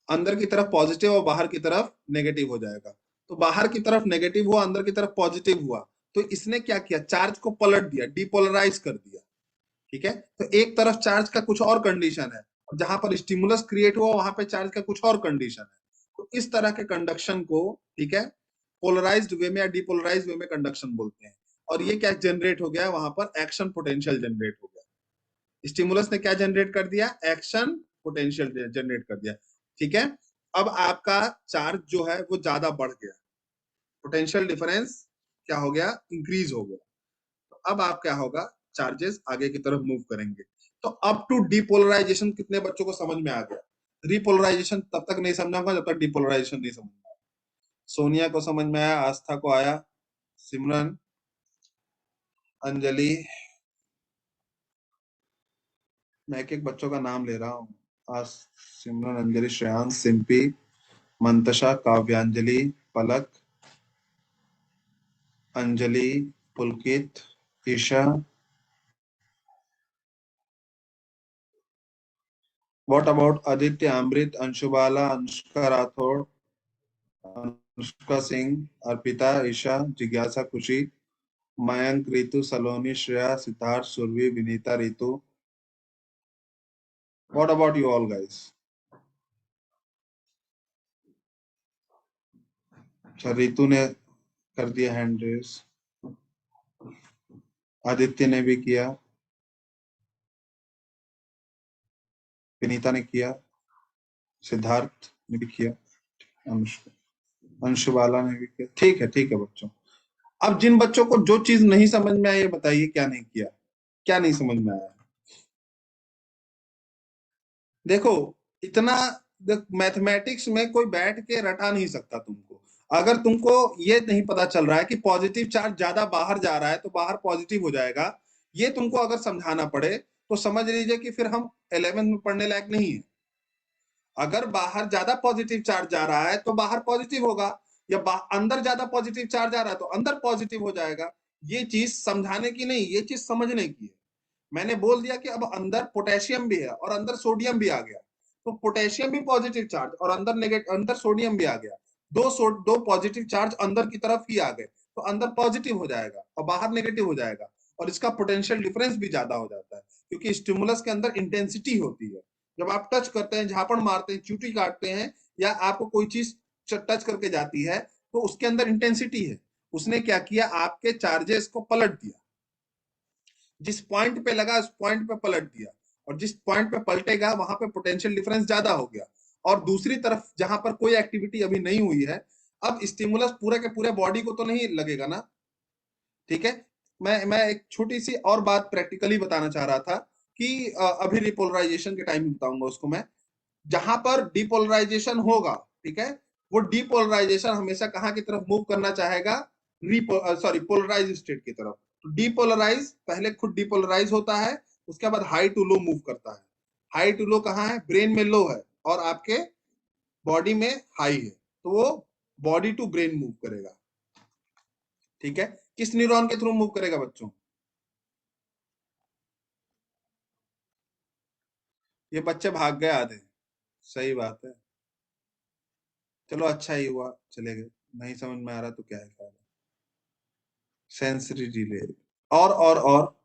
अंदर की तरफ पॉजिटिव और बाहर की तरफ नेगेटिव हो जाएगा। तो बाहर की तरफ नेगेटिव हुआ, अंदर की तरफ पॉजिटिव हुआ, तो इसने क्या किया, चार्ज को पलट दिया, डिपोलराइज कर दिया। ठीक है, तो एक तरफ चार्ज का कुछ और कंडीशन है, और जहां पर स्टिमुलस क्रिएट हुआ वहां पे चार्ज का कुछ और कंडीशन है। तो इस तरह के कंडक्शन को, ठीक है, पोलराइज्ड वे में या डिपोलराइज्ड वे में कंडक्शन बोलते हैं। और ये क्या जनरेट हो गया, वहां पर एक्शन पोटेंशियल जनरेट हो गया। स्टिमुलस ने क्या जनरेट कर दिया, एक्शन पोटेंशियल जनरेट कर दिया। ठीक है, अब आपका चार्ज जो है वो ज्यादा बढ़ गया, पोटेंशियल डिफरेंस क्या हो गया, इंक्रीज हो गया। तो अब आप क्या होगा, चार्जेस आगे की तरफ मूव करेंगे। तो अप टू डिपोलराइजेशन कितने बच्चों को समझ में आ गया? रिपोलराइजेशन तब तक नहीं समझाऊंगा जब तक डिपोलराइजेशन नहीं समझ में आया। सोनिया को समझ में आया, आस्था को आया, सिमरन, अंजलि, मैं एक एक बच्चों का नाम ले रहा हूँ। आज सिमरन, अंजलि, श्रेयांश, सिंपी, मंतशा, काव्यांजलि, पलक, अंजलि, पुलकित, ईशा, व्हाट अबाउट आदित्य, अमृत, अंशुबाला, अनुष्का राठौड़, अनुष्का सिंह, अर्पिता, ईशा, जिज्ञासा, Khushi, Mayank, Ritu, Saloni, Shreya, Siddharth, Surbhi, Vinita, Ritu. What about you all guys? अच्छा, रितु ने कर दिया हैंड रेस, आदित्य ने भी किया, विनीता ने किया, सिद्धार्थ ने भी किया, अंशुबाला ने भी किया। ठीक है बच्चों। अब जिन बच्चों को जो चीज नहीं समझ में आई, ये बताइए क्या नहीं किया, क्या नहीं समझ में आया? देखो, इतना मैथमेटिक्स में कोई बैठ के रटा नहीं सकता तुमको। अगर तुमको ये नहीं पता चल रहा है कि पॉजिटिव चार्ज ज्यादा बाहर जा रहा है तो बाहर पॉजिटिव हो जाएगा, ये तुमको अगर समझाना पड़े तो समझ लीजिए कि फिर हम 11th में पढ़ने लायक नहीं है। अगर बाहर ज्यादा पॉजिटिव चार्ज जा रहा है तो बाहर पॉजिटिव होगा, या अंदर ज्यादा पॉजिटिव चार्ज आ रहा है तो अंदर पॉजिटिव हो जाएगा। ये चीज समझाने की नहीं, ये चीज समझने की है। मैंने बोल दिया कि अब अंदर पोटेशियम भी है और अंदर सोडियम भी आ गया, तो पोटेशियम भी पॉजिटिव चार्ज और अंदर नेगेटिव, अंदर सोडियम भी आ गया, दो पॉजिटिव चार्ज अंदर की तरफ ही आ गए, तो अंदर पॉजिटिव हो जाएगा और बाहर नेगेटिव हो जाएगा, और इसका पोटेंशियल डिफरेंस भी ज्यादा हो जाता है, क्योंकि स्टिमुलस के अंदर इंटेंसिटी होती है। जब आप टच करते हैं, झापड़ मारते हैं, चूटी काटते हैं, या आपको कोई चीज टच करके जाती है, तो उसके अंदर इंटेंसिटी है। उसने क्या किया, आपके चार्जेस को पलट दिया, जिस पॉइंट पे लगा उस पॉइंट पे पलट दिया, और जिस पॉइंट पे पलटेगा वहां पे पोटेंशियल डिफरेंस ज्यादा हो गया। और दूसरी तरफ जहां पर कोई एक्टिविटी अभी नहीं हुई है, अब स्टिमुलस पूरे के पूरे बॉडी को तो नहीं लगेगा ना। ठीक है, मैं एक छोटी सी और बात प्रैक्टिकली बताना चाह रहा था कि अभी रिपोलराइजेशन के टाइम में बताऊंगा उसको मैं। जहां पर डिपोलराइजेशन होगा, ठीक है, वो डिपोलराइजेशन हमेशा कहां की तरफ मूव करना चाहेगा, पोलराइज स्टेट की तरफ। तो डिपोलराइज पहले खुद डिपोलराइज होता है, उसके बाद हाई टू लो मूव करता है। हाई टू लो कहाँ है, ब्रेन में लो है और आपके बॉडी में हाई है, तो वो बॉडी टू ब्रेन मूव करेगा। ठीक है, किस न्यूरॉन के थ्रू मूव करेगा बच्चों? ये बच्चे भाग गए आधे, सही बात है, चलो अच्छा ही हुआ चले गए, नहीं समझ में आ रहा तो क्या है फायदा। सेंसरी डिले, और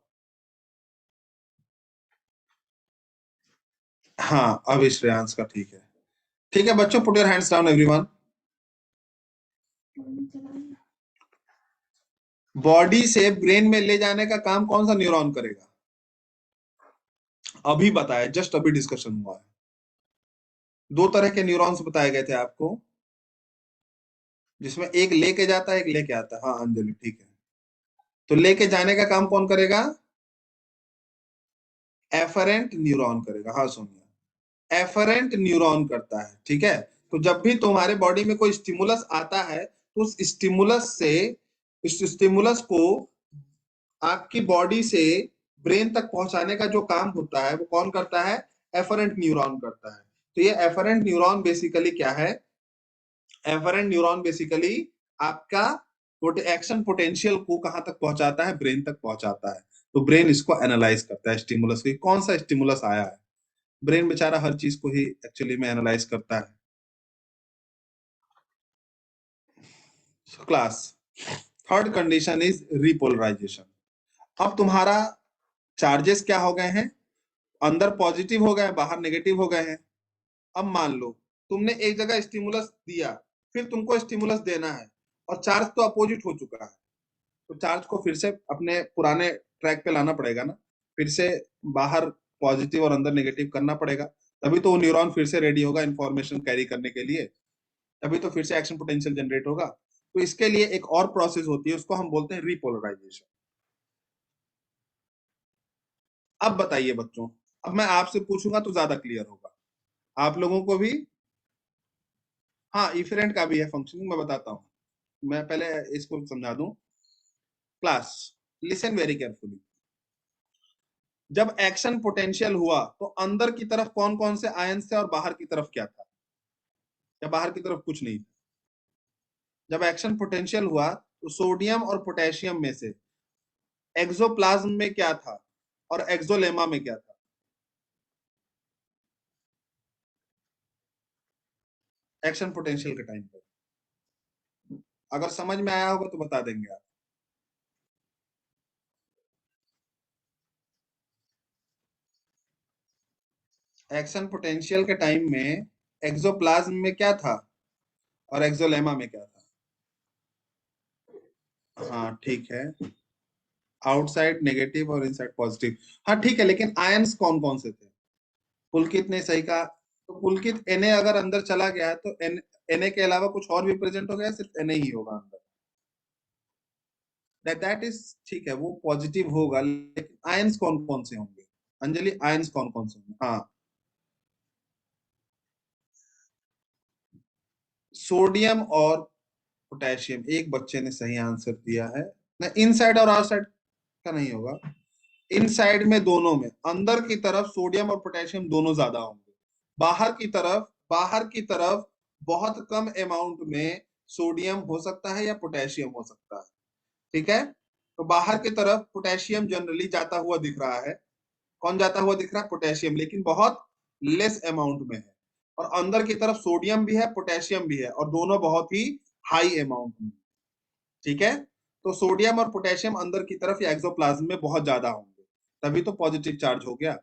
हाँ, अब श्रेयांश का ठीक है। ठीक है बच्चों, put your hands down everyone. Body से ब्रेन में ले जाने का काम कौन सा न्यूरॉन करेगा? अभी बताया, जस्ट अभी डिस्कशन हुआ है। दो तरह के न्यूरॉन्स बताए गए थे आपको, जिसमें एक लेके जाता है, एक लेके आता है। हाँ अंजलि, ठीक है, तो लेके जाने का काम कौन करेगा? एफरेंट न्यूरॉन करेगा। हाँ सोनिया, एफरेंट न्यूरॉन करता है। ठीक है, तो जब भी तुम्हारे बॉडी में कोई स्टिमुलस आता है, तो उस स्टिमुलस से, इस स्टिमुलस को आपकी बॉडी से ब्रेन तक पहुंचाने का जो काम होता है वो कौन करता है? एफरेंट न्यूरॉन करता है। तो ये एफरेंट न्यूरॉन बेसिकली क्या है? एफरेंट न्यूरॉन बेसिकली आपका एक्शन पोटेंशियल को कहां तक पहुंचाता है? ब्रेन तक पहुंचाता है। तो ब्रेन इसको एनालाइज करता है स्टिमुलस की, कौन सा स्टिमुलस आया है। ब्रेन बेचारा हर चीज को ही एक्चुअली में एनालाइज करता है। Class third condition is repolarization. अब तुम्हारा चार्जेस क्या हो गए हैं? अंदर पॉजिटिव हो गए, बाहर नेगेटिव हो गए हैं। अब मान लो तुमने एक जगह स्टिमुलस दिया, फिर तुमको स्टिमुलस देना है और चार्ज तो अपोजिट हो चुका है, तो चार्ज को फिर से अपने पुराने ट्रैक पे लाना पड़ेगा ना, फिर से बाहर पॉजिटिव और अंदर नेगेटिव करना पड़ेगा, तभी तो वो न्यूरॉन फिर से रेडी होगा इंफॉर्मेशन कैरी करने के लिए, तभी तो फिर से एक्शन पोटेंशियल जनरेट होगा। तो इसके लिए एक और प्रोसेस होती है, उसको हम बोलते हैं रिपोलराइजेशन। अब बताइए बच्चों, अब मैं आपसे पूछूंगा तो ज्यादा क्लियर होगा आप लोगों को भी। हाँ, इफरेंट का भी है फंक्शनिंग, मैं बताता हूँ। मैं पहले इसको समझा दूं। Class listen very carefully. जब एक्शन पोटेंशियल हुआ तो अंदर की तरफ कौन कौन से आयन्स थे और बाहर की तरफ क्या था? या बाहर की तरफ कुछ नहीं था? जब एक्शन पोटेंशियल हुआ तो सोडियम और पोटेशियम में से एक्सोप्लाज्म में क्या था और एक्सोलेमा में क्या था? एक्शन पोटेंशियल के टाइम पर अगर समझ में आया होगा तो बता देंगे आप। एक्शन पोटेंशियल के टाइम में एक्सोप्लाज्म में क्या था और एक्सोलेमा में क्या था? हाँ ठीक है, आउटसाइड नेगेटिव और इनसाइड पॉजिटिव। हाँ ठीक है, लेकिन आयंस कौन कौन से थे? पुलकित ने सही कहा। तो पुलकित Na अगर अंदर चला गया है तो Na के अलावा कुछ और भी प्रेजेंट हो गया, सिर्फ Na ही होगा अंदर। दैट इज ठीक है, वो पॉजिटिव होगा, लेकिन आयंस कौन कौन से होंगे? अंजलि, आयंस कौन कौन से होंगे? हाँ, सोडियम और पोटेशियम। एक बच्चे ने सही आंसर दिया है ना, इनसाइड और आउटसाइड का नहीं होगा। इनसाइड में दोनों में, अंदर की तरफ सोडियम और पोटेशियम दोनों ज्यादा होंगे, बाहर की तरफ बहुत कम अमाउंट में सोडियम हो सकता है या पोटेशियम हो सकता है। ठीक है, तो बाहर की तरफ पोटेशियम जनरली जाता हुआ दिख रहा है। कौन जाता हुआ दिख रहा है? पोटेशियम, लेकिन बहुत लेस अमाउंट में है। और अंदर की तरफ सोडियम भी है, पोटेशियम भी है, और दोनों बहुत ही हाई अमाउंट में। ठीक है, तो सोडियम और पोटेशियम अंदर की तरफ या एक्सोप्लाज्म में बहुत ज्यादा होंगे, तभी तो पॉजिटिव चार्ज हो गया।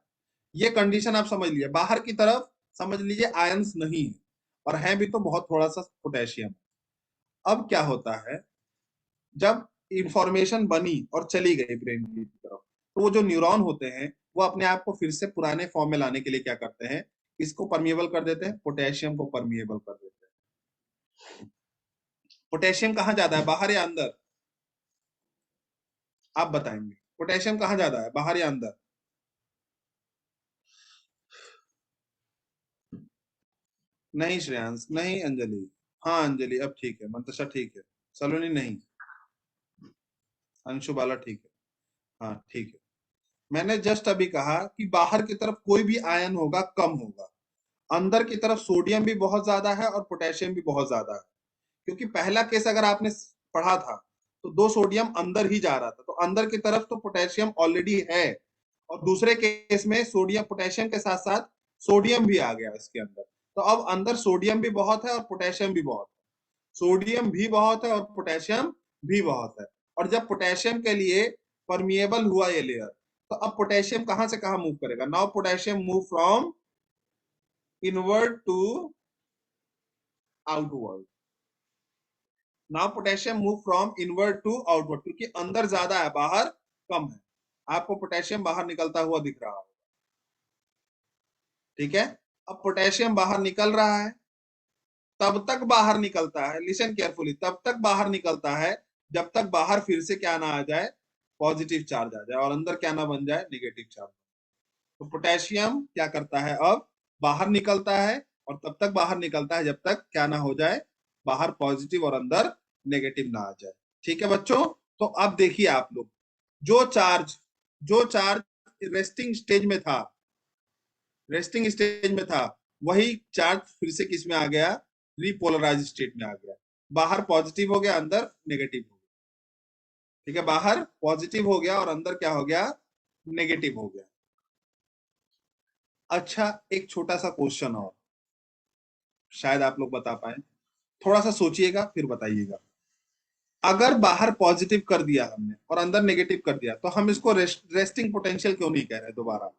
ये कंडीशन आप समझ लिए। बाहर की तरफ समझ लीजिए आयंस नहीं है, और है भी तो बहुत थोड़ा सा पोटेशियम। अब क्या होता है, जब इंफॉर्मेशन बनी और चली गई ब्रेन की तरफ, तो वो जो न्यूरॉन होते हैं वो अपने आप को फिर से पुराने फॉर्म में लाने के लिए क्या करते हैं? इसको परमिएबल कर देते हैं, पोटेशियम को परमिएबल कर देते हैं। पोटेशियम कहाँ ज्यादा है, बाहर या अंदर? आप बताएंगे, पोटेशियम कहाँ ज्यादा है, बाहर या अंदर? नहीं श्रेयांश, नहीं अंजलि। हाँ अंजलि अब ठीक है, मंतशा ठीक है, सलोनी नहीं, अंशु बाला ठीक है। हाँ ठीक है, मैंने जस्ट अभी कहा कि बाहर की तरफ कोई भी आयन होगा कम होगा, अंदर की तरफ सोडियम भी बहुत ज्यादा है और पोटेशियम भी बहुत ज्यादा है। क्योंकि पहला केस अगर आपने पढ़ा था तो 2 सोडियम अंदर ही जा रहा था, तो अंदर की तरफ तो पोटेशियम ऑलरेडी है, और दूसरे केस में सोडियम पोटेशियम के साथ साथ सोडियम भी आ गया इसके अंदर। तो अब अंदर सोडियम भी बहुत है और पोटेशियम भी बहुत है, सोडियम भी बहुत है और पोटेशियम भी बहुत है। और जब पोटेशियम के लिए परमिएबल हुआ ये लेयर, तो अब पोटेशियम कहां से कहां मूव करेगा? Now potassium move from inward to outward. Now potassium move from inward to outward, क्योंकि अंदर ज्यादा है बाहर कम है। आपको पोटेशियम बाहर निकलता हुआ दिख रहा होगा। ठीक है, अब पोटेशियम बाहर निकल रहा है, तब तक बाहर निकलता है, लिसन केयरफुली, तब तक बाहर निकलता है जब तक बाहर फिर से क्या ना आ जाए, पॉजिटिव चार्ज आ जाए, और अंदर क्या ना बन जाए, नेगेटिव चार्ज। तो पोटेशियम क्या करता है, अब बाहर निकलता है, और तब तक बाहर निकलता है जब तक क्या ना हो जाए, बाहर पॉजिटिव और अंदर नेगेटिव ना आ जाए। ठीक है बच्चों, तो अब देखिए आप लोग, जो चार्ज रेस्टिंग स्टेज में था वही चार्ज फिर से किस में आ गया, रिपोलराइज स्टेट में आ गया। बाहर पॉजिटिव हो गया, अंदर नेगेटिव हो गया। ठीक है, बाहर पॉजिटिव हो गया और अंदर क्या हो गया, नेगेटिव हो गया। अच्छा, एक छोटा सा क्वेश्चन और, शायद आप लोग बता पाए, थोड़ा सा सोचिएगा फिर बताइएगा। अगर बाहर पॉजिटिव कर दिया हमने और अंदर नेगेटिव कर दिया, तो हम इसको रेस्टिंग पोटेंशियल क्यों नहीं कह रहे दोबारा?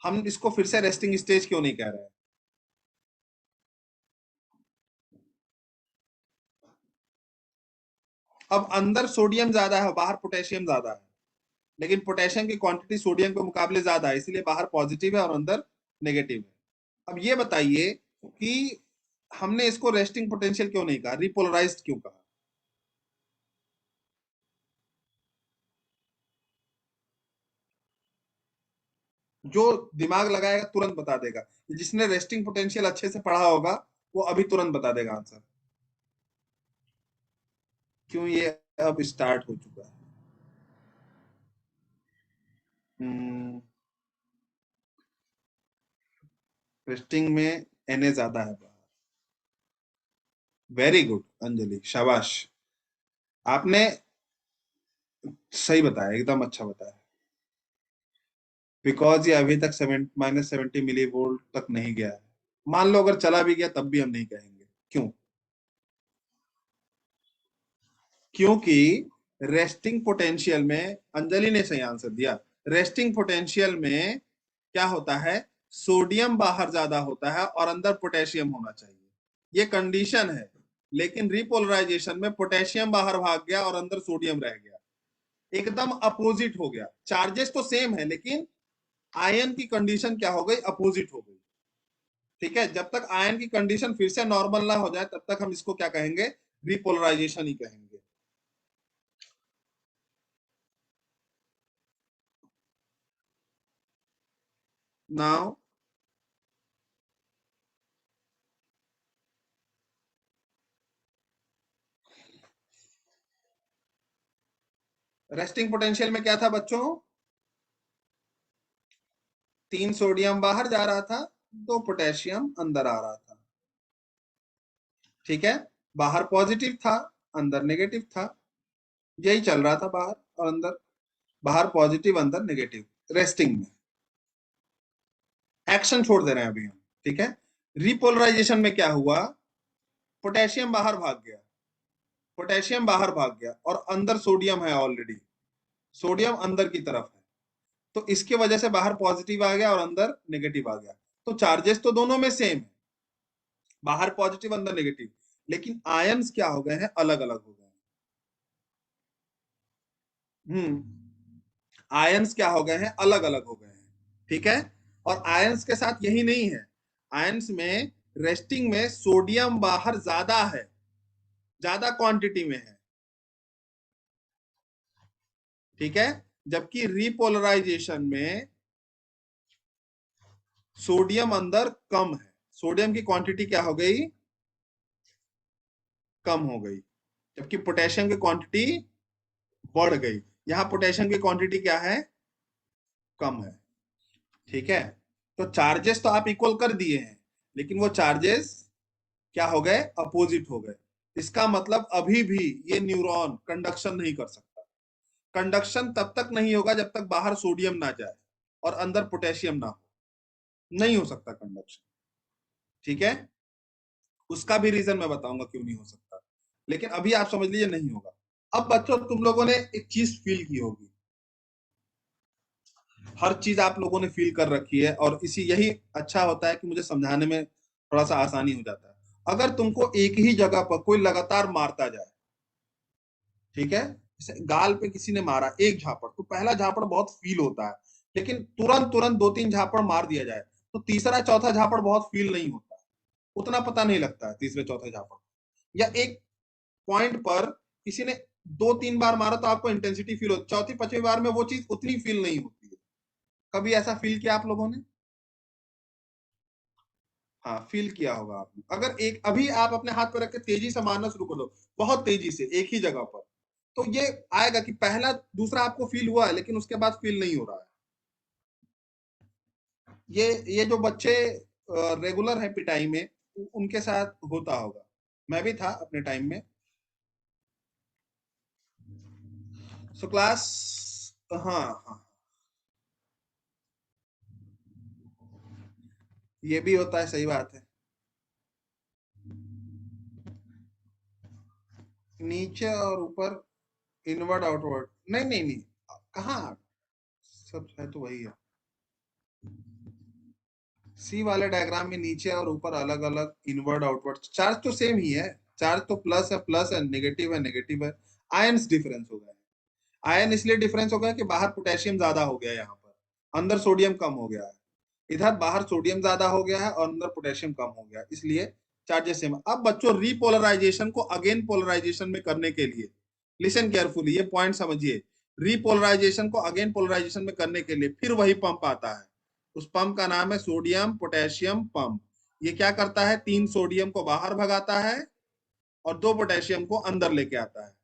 हम इसको फिर से रेस्टिंग स्टेज क्यों नहीं कह रहे हैं? अब अंदर सोडियम ज्यादा है, बाहर पोटेशियम ज्यादा है, लेकिन पोटेशियम की क्वांटिटी सोडियम के मुकाबले ज्यादा है, इसलिए बाहर पॉजिटिव है और अंदर नेगेटिव है। अब ये बताइए कि हमने इसको रेस्टिंग पोटेंशियल क्यों नहीं कहा, रिपोलराइज्ड क्यों कहा? जो दिमाग लगाएगा तुरंत बता देगा, जिसने रेस्टिंग पोटेंशियल अच्छे से पढ़ा होगा वो अभी तुरंत बता देगा आंसर। क्यों ये अब स्टार्ट हो चुका है? रेस्टिंग में Na ज्यादा है बाहर। वेरी गुड अंजलि, शाबाश, आपने सही बताया, एकदम अच्छा बताया। बिकॉज ये अभी तक -70 मिली वोल्ट तक नहीं गया है। मान लो अगर चला भी गया तब भी हम नहीं कहेंगे। क्यों? क्योंकि रेस्टिंग पोटेंशियल में, अंजलि ने सही आंसर दिया, रेस्टिंग पोटेंशियल में क्या होता है, सोडियम बाहर ज्यादा होता है और अंदर पोटेशियम होना चाहिए, ये कंडीशन है। लेकिन रिपोलराइजेशन में पोटेशियम बाहर भाग गया और अंदर सोडियम रह गया, एकदम अपोजिट हो गया। चार्जेस तो सेम है लेकिन आयन की कंडीशन क्या हो गई, अपोजिट हो गई। ठीक है, जब तक आयन की कंडीशन फिर से नॉर्मल ना हो जाए तब तक हम इसको क्या कहेंगे, रिपोलराइजेशन ही कहेंगे। नाउ रेस्टिंग पोटेंशियल में क्या था बच्चों, 3 सोडियम बाहर जा रहा था, 2 पोटेशियम अंदर आ रहा था। ठीक है, बाहर पॉजिटिव था, अंदर नेगेटिव था, यही चल रहा था बाहर और अंदर, बाहर पॉजिटिव अंदर नेगेटिव, रेस्टिंग में। एक्शन छोड़ दे रहे हैं अभी हम। ठीक है, रिपोलराइजेशन में क्या हुआ, पोटेशियम बाहर भाग गया, पोटेशियम बाहर भाग गया और अंदर सोडियम है ऑलरेडी, सोडियम अंदर की तरफ है, तो इसके वजह से बाहर पॉजिटिव आ गया और अंदर नेगेटिव आ गया। तो चार्जेस तो दोनों में सेम है, बाहर पॉजिटिव अंदर नेगेटिव, लेकिन आयंस क्या हो गए हैं, अलग अलग हो गए हैं। आयंस क्या हो गए हैं, अलग अलग हो गए हैं। ठीक है, और आयंस के साथ यही नहीं है, आयंस में रेस्टिंग में सोडियम बाहर ज्यादा है, ज्यादा क्वांटिटी में है। ठीक है, जबकि रिपोलराइजेशन में सोडियम अंदर कम है, सोडियम की क्वांटिटी क्या हो गई, कम हो गई, जबकि पोटेशियम की क्वांटिटी बढ़ गई। यहां पोटेशियम की क्वांटिटी क्या है, कम है। ठीक है, तो चार्जेस तो आप इक्वल कर दिए हैं, लेकिन वो चार्जेस क्या हो गए, अपोजिट हो गए। इसका मतलब अभी भी ये न्यूरॉन कंडक्शन नहीं कर सकता। कंडक्शन तब तक नहीं होगा जब तक बाहर सोडियम ना जाए और अंदर पोटेशियम ना हो, नहीं हो सकता कंडक्शन। ठीक है, उसका भी रीजन मैं बताऊंगा क्यों नहीं हो सकता, लेकिन अभी आप समझ लीजिए नहीं होगा। अब बच्चों तुम लोगों ने एक चीज फील की होगी, हर चीज आप लोगों ने फील कर रखी है, और इसी यही अच्छा होता है कि मुझे समझाने में थोड़ा सा आसानी हो जाता है। अगर तुमको एक ही जगह पर कोई लगातार मारता जाए, ठीक है, जैसे गाल पे किसी ने मारा एक झापड़, तो पहला झापड़ बहुत फील होता है, लेकिन तुरंत तुरंत 2-3 झापड़ मार दिया जाए तो तीसरा चौथा झापड़ बहुत फील नहीं होता है, उतना पता नहीं लगता है तीसरे चौथे झापड़। या एक पॉइंट पर किसी ने 2-3 बार मारा तो आपको इंटेंसिटी फील होती, चौथी पांचवी बार में वो चीज उतनी फील नहीं होती है। कभी ऐसा फील किया आप लोगों ने? हाँ, फील किया होगा आपने। अगर एक अभी आप अपने हाथ पर रख के तेजी से मारना शुरू कर दो, बहुत तेजी से एक ही जगह पर, तो ये आएगा कि पहला दूसरा आपको फील हुआ है लेकिन उसके बाद फील नहीं हो रहा है। ये जो बच्चे रेगुलर है पिटाई में, उनके साथ होता होगा, मैं भी था अपने टाइम में। सो क्लास, हाँ हाँ, ये भी होता है, सही बात है। नीचे और ऊपर, इनवर्ड आउटवर्ड, नहीं नहीं नहीं, कहाँ, सब है तो वही है। सी वाले डायग्राम में नीचे और ऊपर अलग अलग इनवर्ड आउटवर्ड, चार्ज तो सेम ही है, चार्ज तो प्लस है, नेगेटिव है। आयन्स डिफरेंस हो गए। आयन इसलिए डिफरेंस हो गया कि बाहर पोटेशियम ज्यादा हो गया, यहाँ पर अंदर सोडियम कम हो गया है। इधर बाहर सोडियम ज्यादा हो गया है और अंदर पोटेशियम कम हो गया, इसलिए चार्जेस सेम। अब बच्चों रीपोलराइजेशन को अगेन पोलराइजेशन में करने के लिए, लिसन केयरफुली, ये पॉइंट समझिए। रीपोलराइजेशन को अगेन पोलराइजेशन में करने के लिए फिर वही पंप आता है, उस पंप का नाम है सोडियम पोटेशियम पंप। ये क्या करता है, 3 सोडियम को बाहर भगाता है और 2 पोटेशियम को अंदर लेके आता है।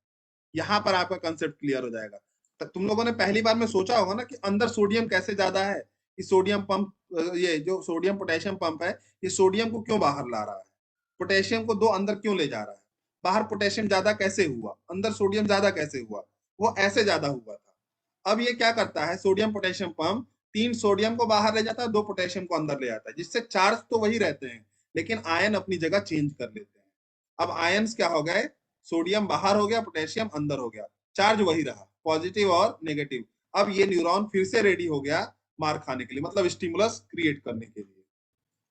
यहाँ पर आपका कंसेप्ट क्लियर हो जाएगा। तो तुम लोगों ने पहली बार में सोचा होगा ना कि अंदर सोडियम कैसे ज्यादा है, कि सोडियम पंप, ये जो सोडियम पोटेशियम पंप है, ये सोडियम को क्यों बाहर ला रहा है, पोटेशियम को 2 अंदर क्यों ले जा रहा है, बाहर पोटेशियम ज्यादा कैसे हुआ, अंदर सोडियम ज्यादा कैसे हुआ, वो ऐसे ज्यादा हुआ था। अब ये क्या करता है, सोडियम पोटेशियम पंप 3 सोडियम को बाहर ले जाता है, 2 पोटेशियम को अंदर ले जाता है, जिससे चार्ज तो वही रहते हैं लेकिन आयन अपनी जगह चेंज कर लेते हैं। अब आयन्स क्या हो गए, सोडियम बाहर हो गया, पोटेशियम अंदर हो गया, चार्ज वही रहा, पॉजिटिव और नेगेटिव। अब ये न्यूरॉन फिर से रेडी हो गया मार खाने के लिए, मतलब स्टिमुलस क्रिएट करने के लिए।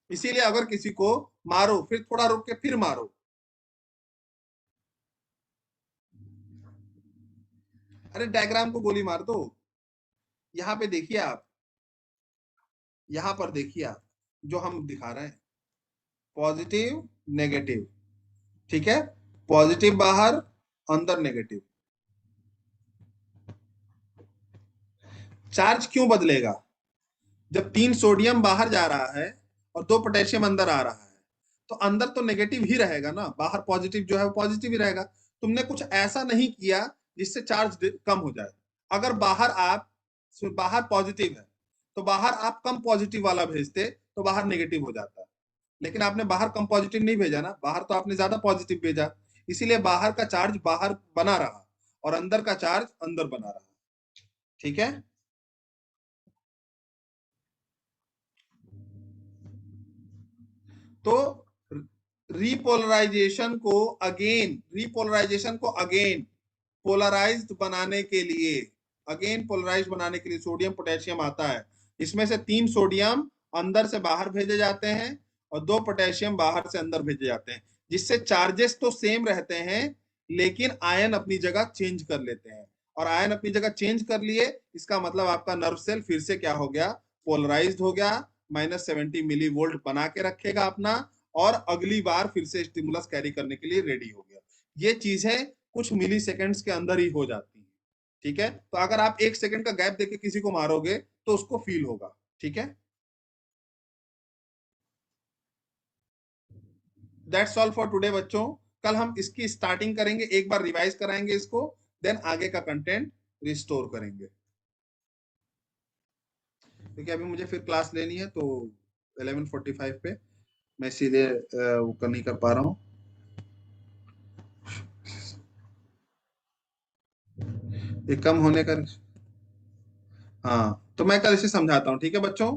इसीलिए अगर किसी को मारो, फिर थोड़ा रुक के फिर मारो, अरे डायग्राम को गोली मार दो। यहाँ पे देखिए आप, यहाँ पर देखिए आप, जो हम दिखा रहे हैं, पॉजिटिव नेगेटिव, ठीक है, पॉजिटिव बाहर, अंदर नेगेटिव। चार्ज क्यों बदलेगा, जब 3 सोडियम बाहर जा रहा है और 2 पोटेशियम अंदर आ रहा है, तो अंदर तो नेगेटिव ही रहेगा ना, बाहर पॉजिटिव जो है वो पॉजिटिव ही रहेगा। तुमने कुछ ऐसा नहीं किया जिससे चार्ज कम हो जाए। अगर बाहर पॉजिटिव है तो बाहर आप कम पॉजिटिव वाला भेजते तो बाहर नेगेटिव हो जाता, लेकिन आपने बाहर कम पॉजिटिव नहीं भेजा ना, बाहर तो आपने ज्यादा पॉजिटिव भेजा, इसीलिए बाहर का चार्ज बाहर बना रहा और अंदर का चार्ज अंदर बना रहा। ठीक है, तो रीपोलराइजेशन को अगेन पोलराइज्ड बनाने के लिए, सोडियम पोटेशियम आता है, इसमें से 3 सोडियम अंदर से बाहर भेजे जाते हैं और 2 पोटेशियम बाहर से अंदर भेजे जाते हैं, जिससे चार्जेस तो सेम रहते हैं लेकिन आयन अपनी जगह चेंज कर लेते हैं। और आयन अपनी जगह चेंज कर लिए, इसका मतलब आपका नर्व सेल फिर से क्या हो गया, पोलराइज्ड हो गया, -70 मिलीवोल्ट बना के रखेगा अपना, और अगली बार फिर से स्टिमुलस कैरी करने के लिए रेडी हो गया। ये चीजें कुछ मिली सेकेंड्स के अंदर ही हो जाती है। ठीक है, तो अगर आप 1 सेकंड का गैप देके किसी को मारोगे तो उसको फील होगा। ठीक है, दैट्स ऑल फॉर टुडे बच्चों। कल हम इसकी स्टार्टिंग करेंगे, एक बार रिवाइज कराएंगे इसको, देन आगे का कंटेंट रिस्टोर करेंगे, क्योंकि अभी मुझे फिर क्लास लेनी है, तो 11:45 पे मैं सीधे वो नहीं कर पा रहा हूँ। ये कम होने का, हाँ, तो मैं कल इसे समझाता हूँ। ठीक है बच्चों।